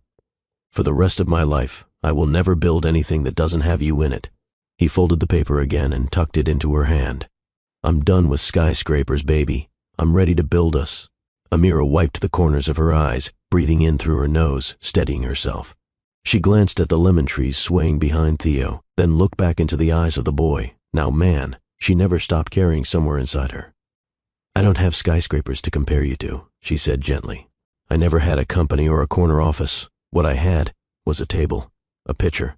for the rest of my life, I will never build anything that doesn't have you in it." He folded the paper again and tucked it into her hand. "I'm done with skyscrapers, baby. I'm ready to build us." Amira wiped the corners of her eyes, breathing in through her nose, steadying herself. She glanced at the lemon trees swaying behind Theo, then looked back into the eyes of the boy, now man, she never stopped carrying somewhere inside her. "I don't have skyscrapers to compare you to," she said gently. "I never had a company or a corner office. What I had was a table, a pitcher,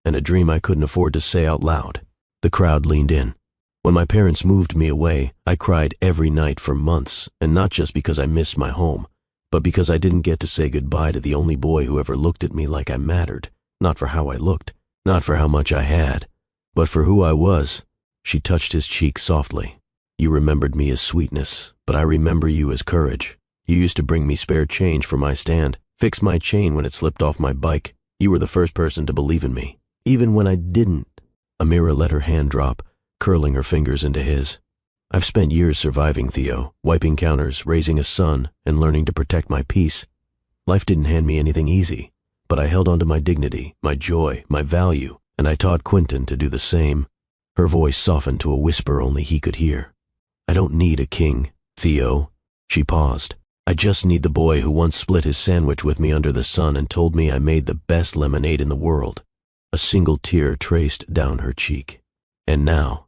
and a dream I couldn't afford to say out loud." The crowd leaned in. "When my parents moved me away, I cried every night for months, and not just because I missed my home, but because I didn't get to say goodbye to the only boy who ever looked at me like I mattered, not for how I looked, not for how much I had, but for who I was." She touched his cheek softly. "You remembered me as sweetness, but I remember you as courage. You used to bring me spare change for my stand, fix my chain when it slipped off my bike. You were the first person to believe in me, even when I didn't." Amira let her hand drop, curling her fingers into his. "I've spent years surviving, Theo, wiping counters, raising a son, and learning to protect my peace. Life didn't hand me anything easy, but I held on to my dignity, my joy, my value, and I taught Quentin to do the same." Her voice softened to a whisper only he could hear. "I don't need a king, Theo." She paused. "I just need the boy who once split his sandwich with me under the sun and told me I made the best lemonade in the world." A single tear traced down her cheek. "And now,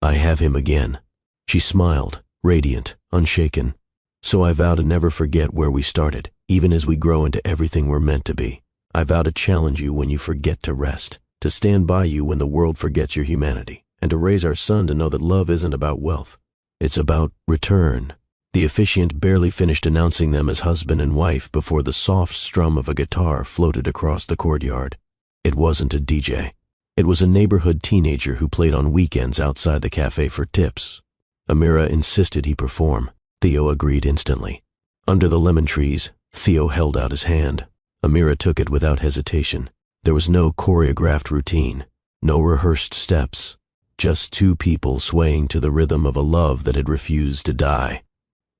I have him again." She smiled, radiant, unshaken. "So I vow to never forget where we started, even as we grow into everything we're meant to be. I vow to challenge you when you forget to rest, to stand by you when the world forgets your humanity, and to raise our son to know that love isn't about wealth. It's about return." The officiant barely finished announcing them as husband and wife before the soft strum of a guitar floated across the courtyard. It wasn't a DJ. It was a neighborhood teenager who played on weekends outside the cafe for tips. Amira insisted he perform. Theo agreed instantly. Under the lemon trees, Theo held out his hand. Amira took it without hesitation. There was no choreographed routine, no rehearsed steps, just two people swaying to the rhythm of a love that had refused to die.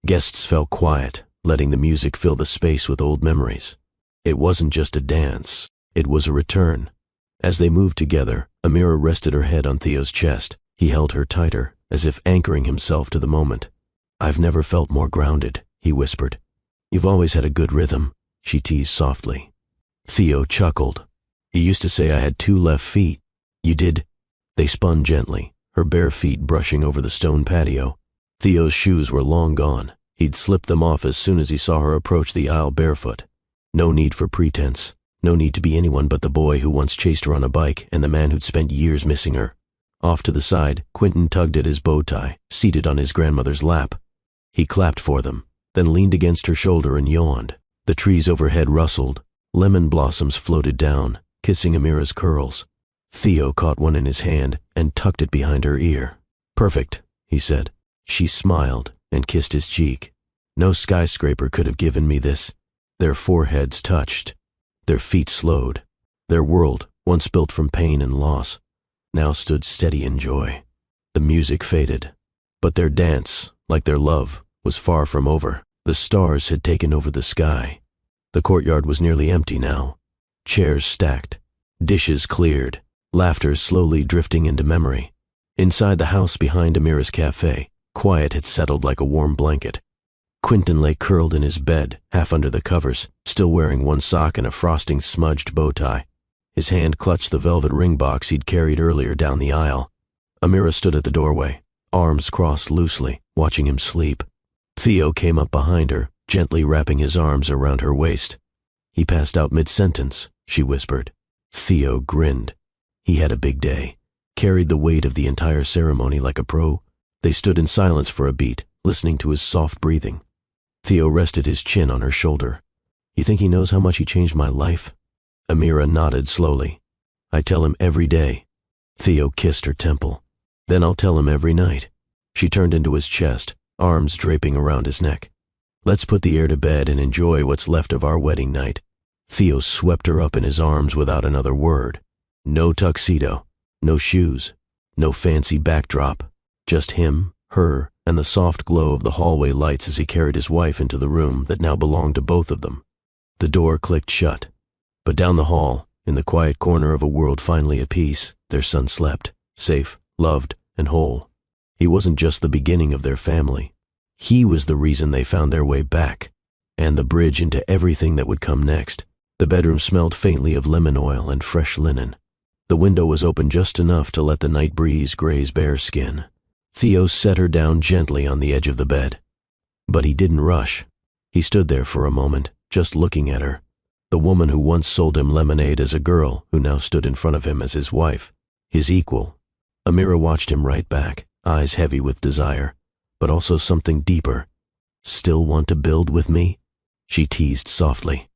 Guests fell quiet, letting the music fill the space with old memories. It wasn't just a dance, it was a return. As they moved together, Amira rested her head on Theo's chest. He held her tighter, as if anchoring himself to the moment. "I've never felt more grounded," he whispered. "You've always had a good rhythm," she teased softly. Theo chuckled. "You used to say I had 2 left feet. You did?" They spun gently, her bare feet brushing over the stone patio. Theo's shoes were long gone. He'd slipped them off as soon as he saw her approach the aisle barefoot. No need for pretense. No need to be anyone but the boy who once chased her on a bike and the man who'd spent years missing her. Off to the side, Quentin tugged at his bow tie, seated on his grandmother's lap. He clapped for them, then leaned against her shoulder and yawned. The trees overhead rustled. Lemon blossoms floated down, kissing Amira's curls. Theo caught one in his hand and tucked it behind her ear. "Perfect," he said. She smiled and kissed his cheek. No skyscraper could have given me this. Their foreheads touched. Their feet slowed. Their world, once built from pain and loss, now stood steady in joy. The music faded, but their dance, like their love, was far from over. The stars had taken over the sky. The courtyard was nearly empty now. Chairs stacked, dishes cleared, laughter slowly drifting into memory. Inside the house behind Amira's cafe, quiet had settled like a warm blanket. Quentin lay curled in his bed, half under the covers, still wearing one sock and a frosting-smudged bow tie. His hand clutched the velvet ring box he'd carried earlier down the aisle. Amira stood at the doorway, arms crossed loosely, watching him sleep. Theo came up behind her, gently wrapping his arms around her waist. "He passed out mid-sentence," she whispered. Theo grinned. He had a big day, carried the weight of the entire ceremony like a pro. They stood in silence for a beat, listening to his soft breathing. Theo rested his chin on her shoulder. "You think he knows how much he changed my life?" Amira nodded slowly. "I tell him every day." Theo kissed her temple. "Then I'll tell him every night." She turned into his chest, arms draping around his neck. "Let's put the air to bed and enjoy what's left of our wedding night." Theo swept her up in his arms without another word. No tuxedo, no shoes, no fancy backdrop. Just him, her, and the soft glow of the hallway lights as he carried his wife into the room that now belonged to both of them. The door clicked shut. But down the hall, in the quiet corner of a world finally at peace, their son slept, safe, loved, and whole. He wasn't just the beginning of their family. He was the reason they found their way back, and the bridge into everything that would come next. The bedroom smelled faintly of lemon oil and fresh linen. The window was open just enough to let the night breeze graze bare skin. Theo set her down gently on the edge of the bed. But he didn't rush. He stood there for a moment, just looking at her. The woman who once sold him lemonade as a girl, who now stood in front of him as his wife, his equal. Amira watched him right back, eyes heavy with desire, but also something deeper. "Still want to build with me?" she teased softly.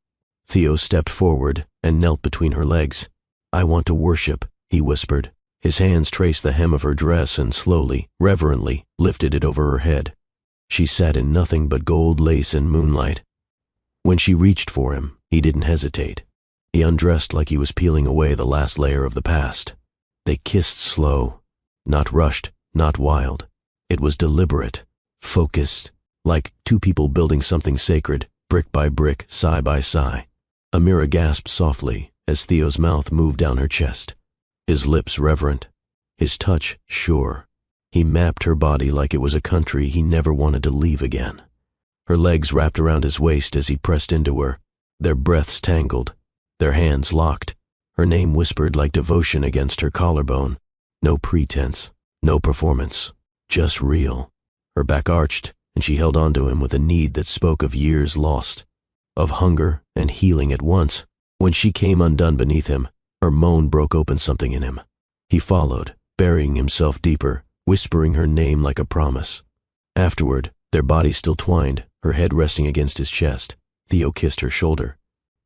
Theo stepped forward and knelt between her legs. "I want to worship," he whispered. His hands traced the hem of her dress and slowly, reverently, lifted it over her head. She sat in nothing but gold lace and moonlight. When she reached for him, he didn't hesitate. He undressed like he was peeling away the last layer of the past. They kissed slow, not rushed, not wild. It was deliberate, focused, like two people building something sacred, brick by brick, sigh by sigh. Amira gasped softly as Theo's mouth moved down her chest. His lips reverent, his touch sure. He mapped her body like it was a country he never wanted to leave again. Her legs wrapped around his waist as he pressed into her, their breaths tangled, their hands locked, her name whispered like devotion against her collarbone. No pretense, no performance, just real. Her back arched, and she held onto him with a need that spoke of years lost, of hunger and healing at once. When she came undone beneath him, her moan broke open something in him. He followed, burying himself deeper, whispering her name like a promise. Afterward, their bodies still twined, her head resting against his chest. Theo kissed her shoulder.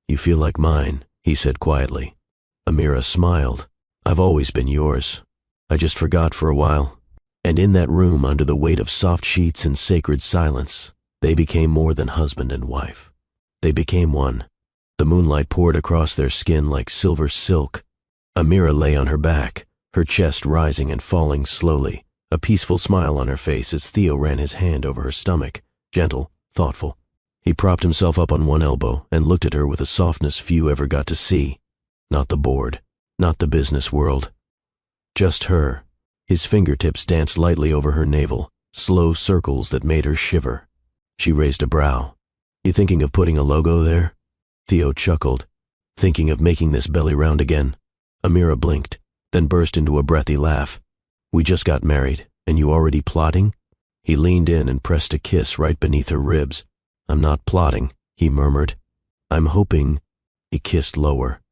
"You feel like mine," he said quietly. Amira smiled. "I've always been yours. I just forgot for a while." And in that room, under the weight of soft sheets and sacred silence, they became more than husband and wife. They became one. The moonlight poured across their skin like silver silk. Amira lay on her back, her chest rising and falling slowly, a peaceful smile on her face as Theo ran his hand over her stomach, gentle, thoughtful. He propped himself up on one elbow and looked at her with a softness few ever got to see. Not the board, not the business world. Just her. His fingertips danced lightly over her navel, slow circles that made her shiver. She raised a brow. "You thinking of putting a logo there?" Theo chuckled. "Thinking of making this belly round again?" Amira blinked, then burst into a breathy laugh. "We just got married, and you already plotting?" He leaned in and pressed a kiss right beneath her ribs. "I'm not plotting," he murmured. "I'm hoping." He kissed lower,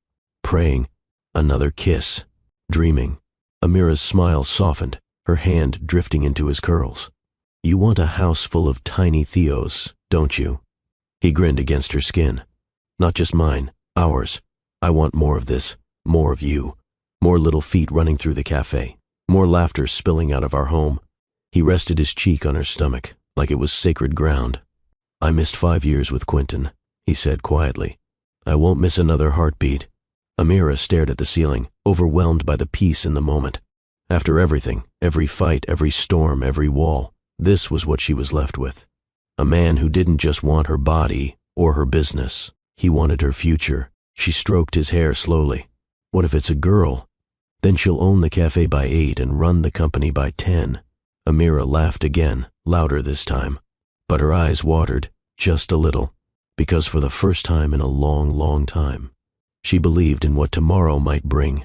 praying. Another kiss, dreaming. Amira's smile softened, her hand drifting into his curls. You want a house full of tiny Theos, don't you? He grinned against her skin. Not just mine, ours. I want more of this, more of you. More little feet running through the cafe, more laughter spilling out of our home. He rested his cheek on her stomach, like it was sacred ground. I missed 5 years with Quentin, he said quietly. I won't miss another heartbeat. Amira stared at the ceiling, overwhelmed by the peace in the moment. After everything, every fight, every storm, every wall, this was what she was left with. A man who didn't just want her body or her business. He wanted her future. She stroked his hair slowly. What if it's a girl? Then she'll own the cafe by 8 and run the company by 10. Amira laughed again, louder this time. But her eyes watered, just a little, because for the first time in a long, long time, she believed in what tomorrow might bring.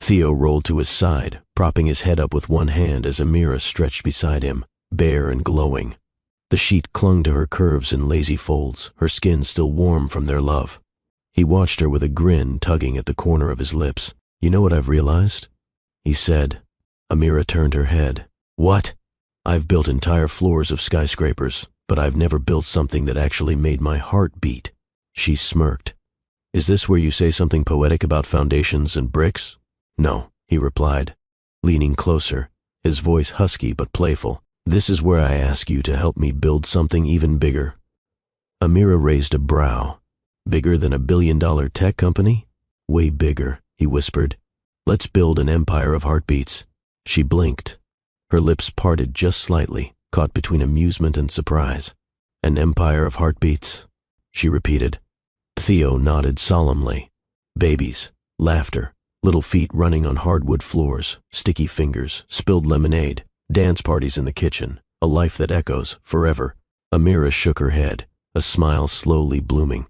Theo rolled to his side, propping his head up with one hand as Amira stretched beside him, bare and glowing. The sheet clung to her curves in lazy folds, her skin still warm from their love. He watched her with a grin tugging at the corner of his lips. You know what I've realized? He said. Amira turned her head. What? I've built entire floors of skyscrapers, but I've never built something that actually made my heart beat. She smirked. Is this where you say something poetic about foundations and bricks? No, he replied, leaning closer, his voice husky but playful. This is where I ask you to help me build something even bigger. Amira raised a brow. Bigger than $1 billion tech company? Way bigger, he whispered. Let's build an empire of heartbeats. She blinked. Her lips parted just slightly, caught between amusement and surprise. An empire of heartbeats, she repeated. Theo nodded solemnly. Babies, laughter, little feet running on hardwood floors, sticky fingers, spilled lemonade, dance parties in the kitchen, a life that echoes forever. Amira shook her head, a smile slowly blooming.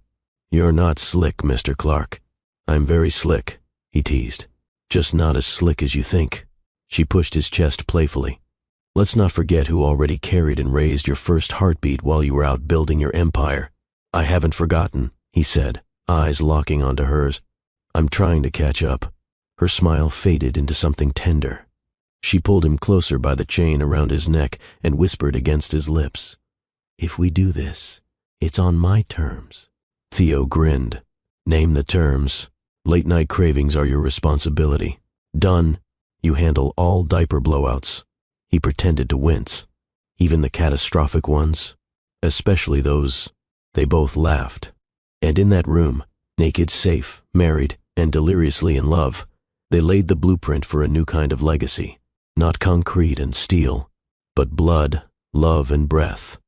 You're not slick, Mr. Clark. I'm very slick, he teased. Just not as slick as you think. She pushed his chest playfully. Let's not forget who already carried and raised your first heartbeat while you were out building your empire. I haven't forgotten, he said, eyes locking onto hers. I'm trying to catch up. Her smile faded into something tender. She pulled him closer by the chain around his neck and whispered against his lips. If we do this, it's on my terms. Theo grinned. Name the terms. Late-night cravings are your responsibility. Done. You handle all diaper blowouts. He pretended to wince. Even the catastrophic ones. Especially those. They both laughed. And in that room, naked, safe, married, and deliriously in love, they laid the blueprint for a new kind of legacy. Not concrete and steel, but blood, love, and breath.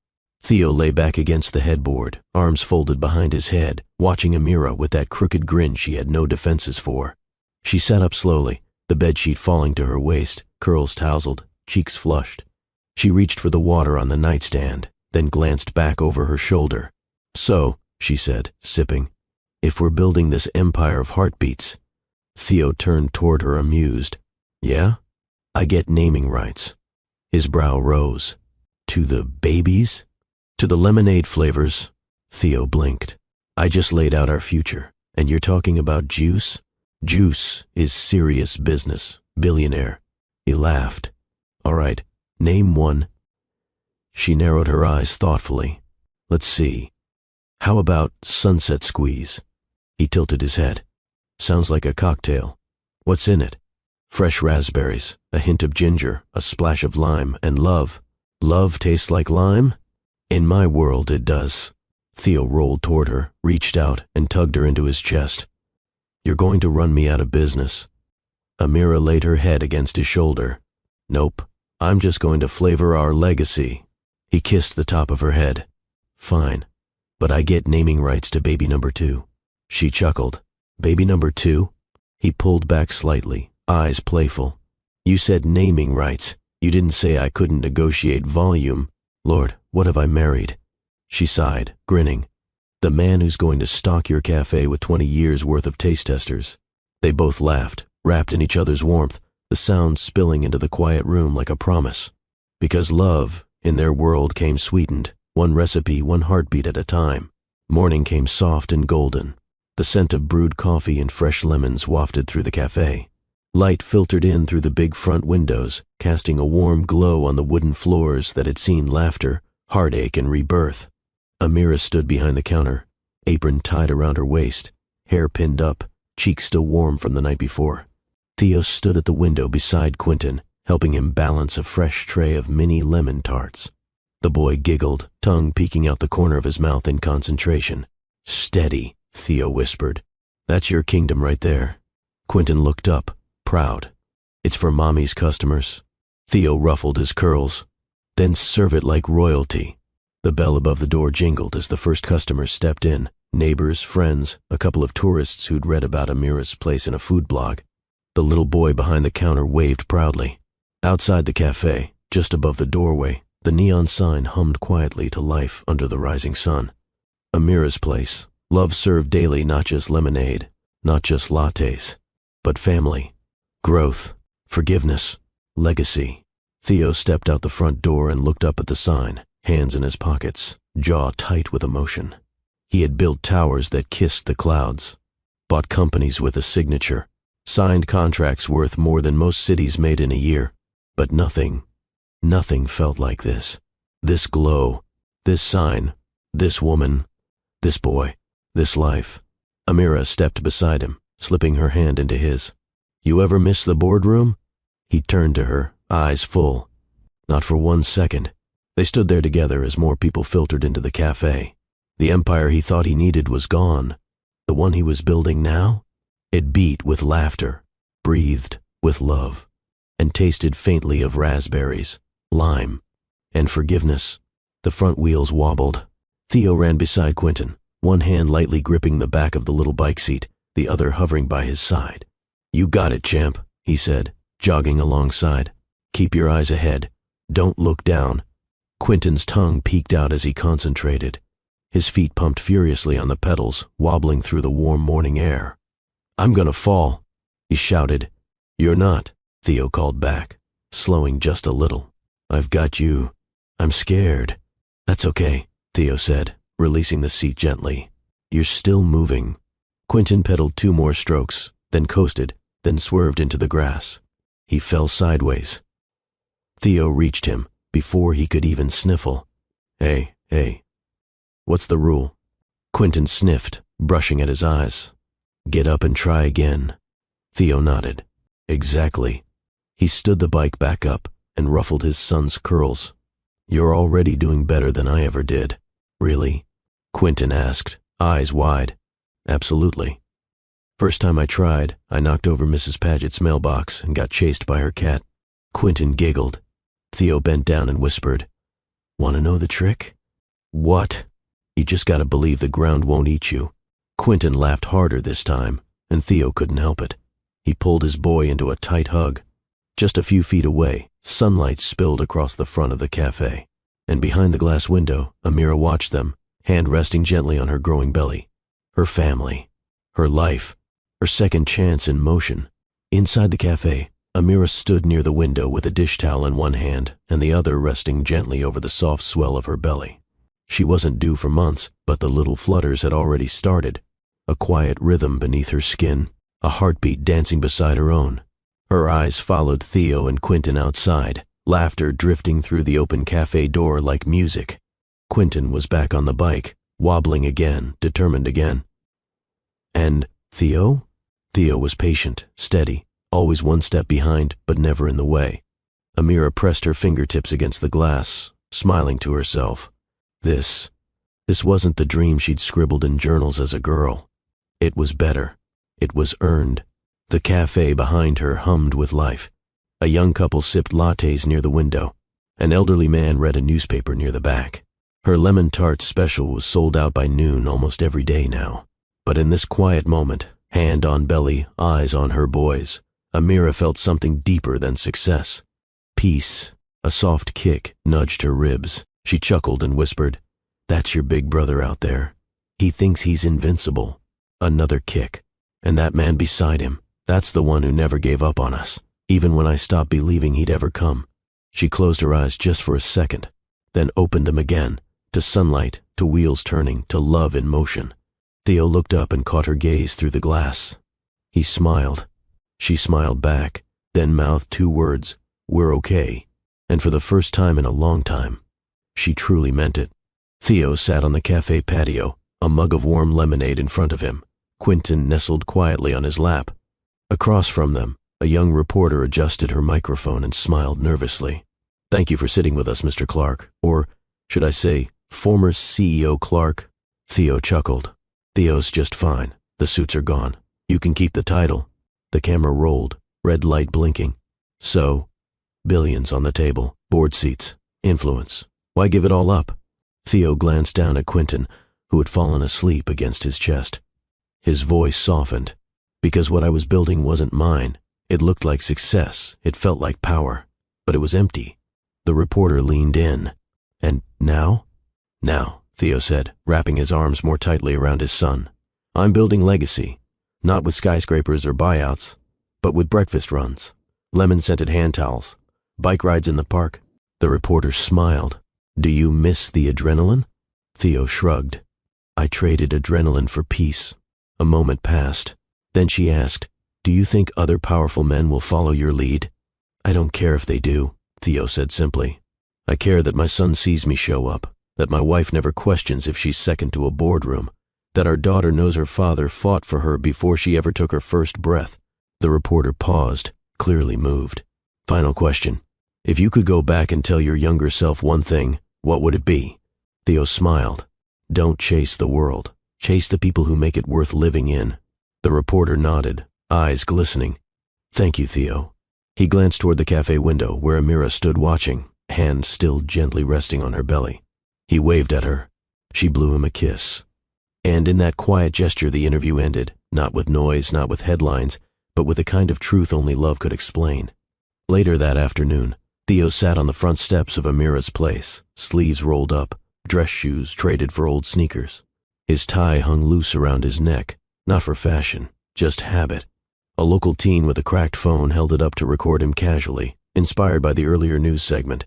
Theo lay back against the headboard, arms folded behind his head, watching Amira with that crooked grin she had no defenses for. She sat up slowly, the bedsheet falling to her waist, curls tousled, cheeks flushed. She reached for the water on the nightstand, then glanced back over her shoulder. So, she said, sipping, if we're building this empire of heartbeats. Theo turned toward her amused. Yeah? I get naming rights. His brow rose. To the babies? To the lemonade flavors. Theo blinked. I just laid out our future, and you're talking about juice? Juice is serious business, billionaire. He laughed. All right, name one. She narrowed her eyes thoughtfully. Let's see. How about Sunset Squeeze? He tilted his head. Sounds like a cocktail. What's in it? Fresh raspberries, a hint of ginger, a splash of lime, and love. Love tastes like lime? In my world, it does. Theo rolled toward her, reached out, and tugged her into his chest. You're going to run me out of business. Amira laid her head against his shoulder. Nope, I'm just going to flavor our legacy. He kissed the top of her head. Fine, but I get naming rights to baby number 2. She chuckled. Baby number 2? He pulled back slightly, eyes playful. You said naming rights. You didn't say I couldn't negotiate volume. Lord, what have I married? She sighed, grinning. The man who's going to stock your cafe with 20 years' worth of taste testers. They both laughed, wrapped in each other's warmth, the sound spilling into the quiet room like a promise. Because love, in their world, came sweetened, one recipe, one heartbeat at a time. Morning came soft and golden. The scent of brewed coffee and fresh lemons wafted through the cafe. Light filtered in through the big front windows, casting a warm glow on the wooden floors that had seen laughter, heartache, and rebirth. Amira stood behind the counter, apron tied around her waist, hair pinned up, cheeks still warm from the night before. Theo stood at the window beside Quentin, helping him balance a fresh tray of mini lemon tarts. The boy giggled, tongue peeking out the corner of his mouth in concentration. "Steady," Theo whispered. "That's your kingdom right there." Quentin looked up, proud. "It's for Mommy's customers." Theo ruffled his curls. "Then serve it like royalty." The bell above the door jingled as the first customers stepped in. Neighbors, friends, a couple of tourists who'd read about Amira's place in a food blog. The little boy behind the counter waved proudly. Outside the cafe, just above the doorway, the neon sign hummed quietly to life under the rising sun. Amira's place. Love served daily, not just lemonade, not just lattes, but family, growth, forgiveness, legacy. Theo stepped out the front door and looked up at the sign, hands in his pockets, jaw tight with emotion. He had built towers that kissed the clouds, bought companies with a signature, signed contracts worth more than most cities made in a year, but nothing felt like this. This glow, this sign, this woman, this boy, this life. Amira stepped beside him, slipping her hand into his. "You ever miss the boardroom?" He turned to her, eyes full. Not for 1 second. They stood there together as more people filtered into the cafe. The empire he thought he needed was gone. The one he was building now? It beat with laughter, breathed with love, and tasted faintly of raspberries, lime, and forgiveness. The front wheels wobbled. Theo ran beside Quentin, one hand lightly gripping the back of the little bike seat, the other hovering by his side. "You got it, champ," he said, jogging alongside. "Keep your eyes ahead. Don't look down." Quentin's tongue peeked out as he concentrated. His feet pumped furiously on the pedals, wobbling through the warm morning air. "I'm gonna fall," he shouted. "You're not," Theo called back, slowing just a little. "I've got you. I'm scared." "That's okay," Theo said, releasing the seat gently. "You're still moving." Quentin pedaled 2 more strokes, then coasted, then swerved into the grass. He fell sideways. Theo reached him before he could even sniffle. Hey, what's the rule?" Quentin sniffed, brushing at his eyes. "Get up and try again." Theo nodded. "Exactly." He stood the bike back up and ruffled his son's curls. "You're already doing better than I ever did." "Really?" Quentin asked, eyes wide. "Absolutely. First time I tried, I knocked over Mrs. Paget's mailbox and got chased by her cat." Quentin giggled. Theo bent down and whispered, "Want to know the trick?" "What?" "You just gotta believe the ground won't eat you." Quentin laughed harder this time, and Theo couldn't help it. He pulled his boy into a tight hug. Just a few feet away, sunlight spilled across the front of the cafe, and behind the glass window, Amira watched them, hand resting gently on her growing belly. Her family, her life, her second chance in motion. Inside the cafe, Amira stood near the window with a dish towel in one hand and the other resting gently over the soft swell of her belly. She wasn't due for months, but the little flutters had already started. A quiet rhythm beneath her skin, a heartbeat dancing beside her own. Her eyes followed Theo and Quentin outside, laughter drifting through the open cafe door like music. Quentin was back on the bike, wobbling again, determined again. And Theo? Theo was patient, steady, always 1 step behind, but never in the way. Amira pressed her fingertips against the glass, smiling to herself. This wasn't the dream she'd scribbled in journals as a girl. It was better. It was earned. The cafe behind her hummed with life. A young couple sipped lattes near the window. An elderly man read a newspaper near the back. Her lemon tart special was sold out by noon almost every day now. But in this quiet moment, hand on belly, eyes on her boys, Amira felt something deeper than success. Peace. A soft kick nudged her ribs. She chuckled and whispered, "That's your big brother out there. He thinks he's invincible." Another kick. And that man beside him, that's the one who never gave up on us, even when I stopped believing he'd ever come. She closed her eyes just for a second, then opened them again, to sunlight, to wheels turning, to love in motion. Theo looked up and caught her gaze through the glass. He smiled. She smiled back, then mouthed 2 words, "We're okay." And for the first time in a long time, she truly meant it. Theo sat on the cafe patio, a mug of warm lemonade in front of him. Quentin nestled quietly on his lap. Across from them, a young reporter adjusted her microphone and smiled nervously. "Thank you for sitting with us, Mr. Clark. Or, should I say, former CEO Clark?" Theo chuckled. "Theo's just fine. The suits are gone. You can keep the title." The camera rolled, red light blinking. "So, billions on the table, board seats, influence. Why give it all up?" Theo glanced down at Quentin, who had fallen asleep against his chest. His voice softened. "Because what I was building wasn't mine. It looked like success. It felt like power. But it was empty." The reporter leaned in. "And now?" "Now," Theo said, wrapping his arms more tightly around his son. "I'm building legacy. Not with skyscrapers or buyouts, but with breakfast runs, lemon-scented hand towels, bike rides in the park." The reporter smiled. "Do you miss the adrenaline?" Theo shrugged. "I traded adrenaline for peace." A moment passed. Then she asked, "Do you think other powerful men will follow your lead?" "I don't care if they do," Theo said simply. "I care that my son sees me show up, that my wife never questions if she's second to a boardroom, that our daughter knows her father fought for her before she ever took her first breath." The reporter paused, clearly moved. "Final question. If you could go back and tell your younger self one thing, what would it be?" Theo smiled. "Don't chase the world. Chase the people who make it worth living in." The reporter nodded, eyes glistening. "Thank you, Theo." He glanced toward the cafe window where Amira stood watching, hand still gently resting on her belly. He waved at her. She blew him a kiss. And in that quiet gesture the interview ended, not with noise, not with headlines, but with the kind of truth only love could explain. Later that afternoon, Theo sat on the front steps of Amira's place, sleeves rolled up, dress shoes traded for old sneakers. His tie hung loose around his neck, not for fashion, just habit. A local teen with a cracked phone held it up to record him casually, inspired by the earlier news segment.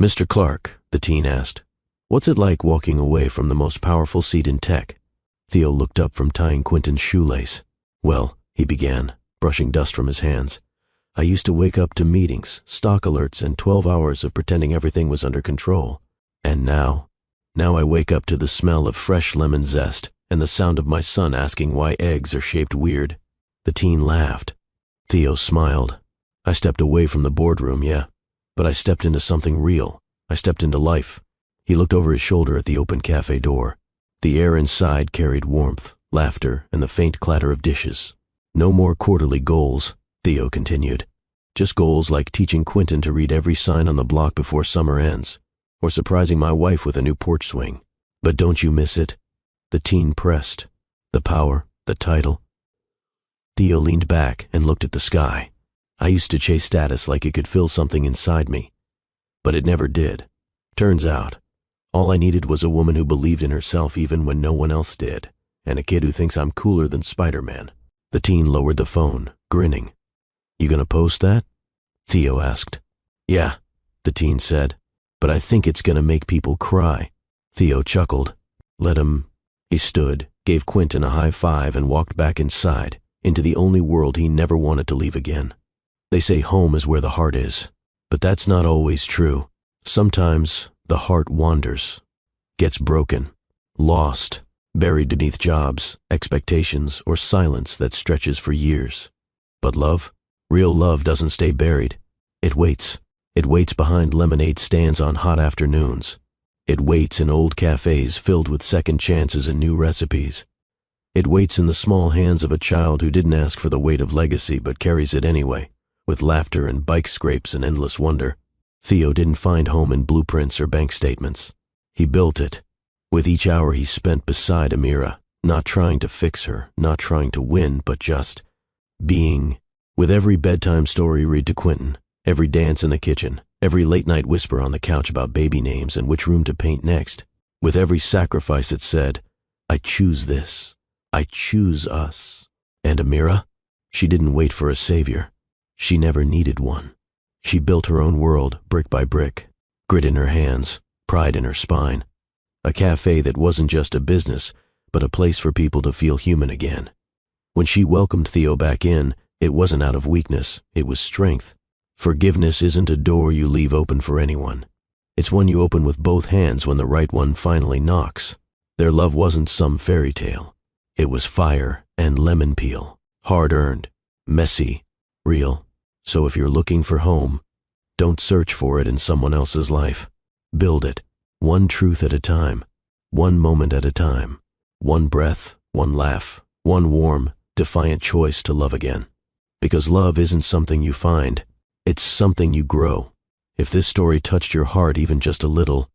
"Mr. Clark," the teen asked, "what's it like walking away from the most powerful seat in tech?" Theo looked up from tying Quentin's shoelace. "Well," he began, brushing dust from his hands, "I used to wake up to meetings, stock alerts, and 12 hours of pretending everything was under control. And now I wake up to the smell of fresh lemon zest and the sound of my son asking why eggs are shaped weird." The teen laughed. Theo smiled. "I stepped away from the boardroom, yeah, but I stepped into something real. I stepped into life." He looked over his shoulder at the open cafe door. The air inside carried warmth, laughter, and the faint clatter of dishes. "No more quarterly goals," Theo continued. "Just goals like teaching Quentin to read every sign on the block before summer ends, or surprising my wife with a new porch swing. But don't you miss it?" The teen pressed. "The power, the title." Theo leaned back and looked at the sky. "I used to chase status like it could fill something inside me. But it never did. Turns out, all I needed was a woman who believed in herself even when no one else did, and a kid who thinks I'm cooler than Spider-Man." The teen lowered the phone, grinning. "You gonna post that?" Theo asked. "Yeah," the teen said, "but I think it's gonna make people cry." Theo chuckled. "Let him." He stood, gave Quentin a high five, and walked back inside, into the only world he never wanted to leave again. They say home is where the heart is, but that's not always true. Sometimes the heart wanders, gets broken, lost, buried beneath jobs, expectations, or silence that stretches for years. But love, real love, doesn't stay buried. It waits. It waits behind lemonade stands on hot afternoons. It waits in old cafes filled with second chances and new recipes. It waits in the small hands of a child who didn't ask for the weight of legacy but carries it anyway, with laughter and bike scrapes and endless wonder. Theo didn't find home in blueprints or bank statements. He built it, with each hour he spent beside Amira, not trying to fix her, not trying to win, but just being. With every bedtime story read to Quentin, every dance in the kitchen, every late-night whisper on the couch about baby names and which room to paint next, with every sacrifice that said, "I choose this. I choose us." And Amira? She didn't wait for a savior. She never needed one. She built her own world, brick by brick, grit in her hands, pride in her spine. A cafe that wasn't just a business, but a place for people to feel human again. When she welcomed Theo back in, it wasn't out of weakness, it was strength. Forgiveness isn't a door you leave open for anyone. It's one you open with both hands when the right one finally knocks. Their love wasn't some fairy tale. It was fire and lemon peel, hard-earned, messy, real. So if you're looking for home, don't search for it in someone else's life. Build it, one truth at a time, one moment at a time, one breath, one laugh, one warm, defiant choice to love again. Because love isn't something you find, it's something you grow. If this story touched your heart even just a little,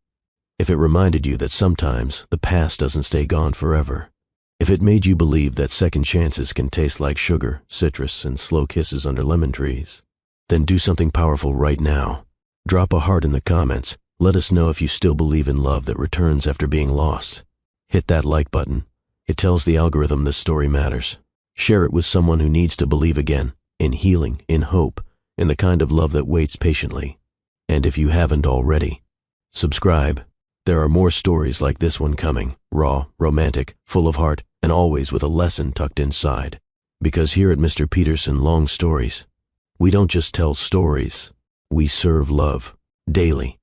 if it reminded you that sometimes the past doesn't stay gone forever, if it made you believe that second chances can taste like sugar, citrus, and slow kisses under lemon trees, then do something powerful right now. Drop a heart in the comments. Let us know if you still believe in love that returns after being lost. Hit that like button. It tells the algorithm this story matters. Share it with someone who needs to believe again, in healing, in hope, in the kind of love that waits patiently. And if you haven't already, subscribe. There are more stories like this one coming, raw, romantic, full of heart, and always with a lesson tucked inside. Because here at Mr. Peterson Long Stories, we don't just tell stories, we serve love, daily.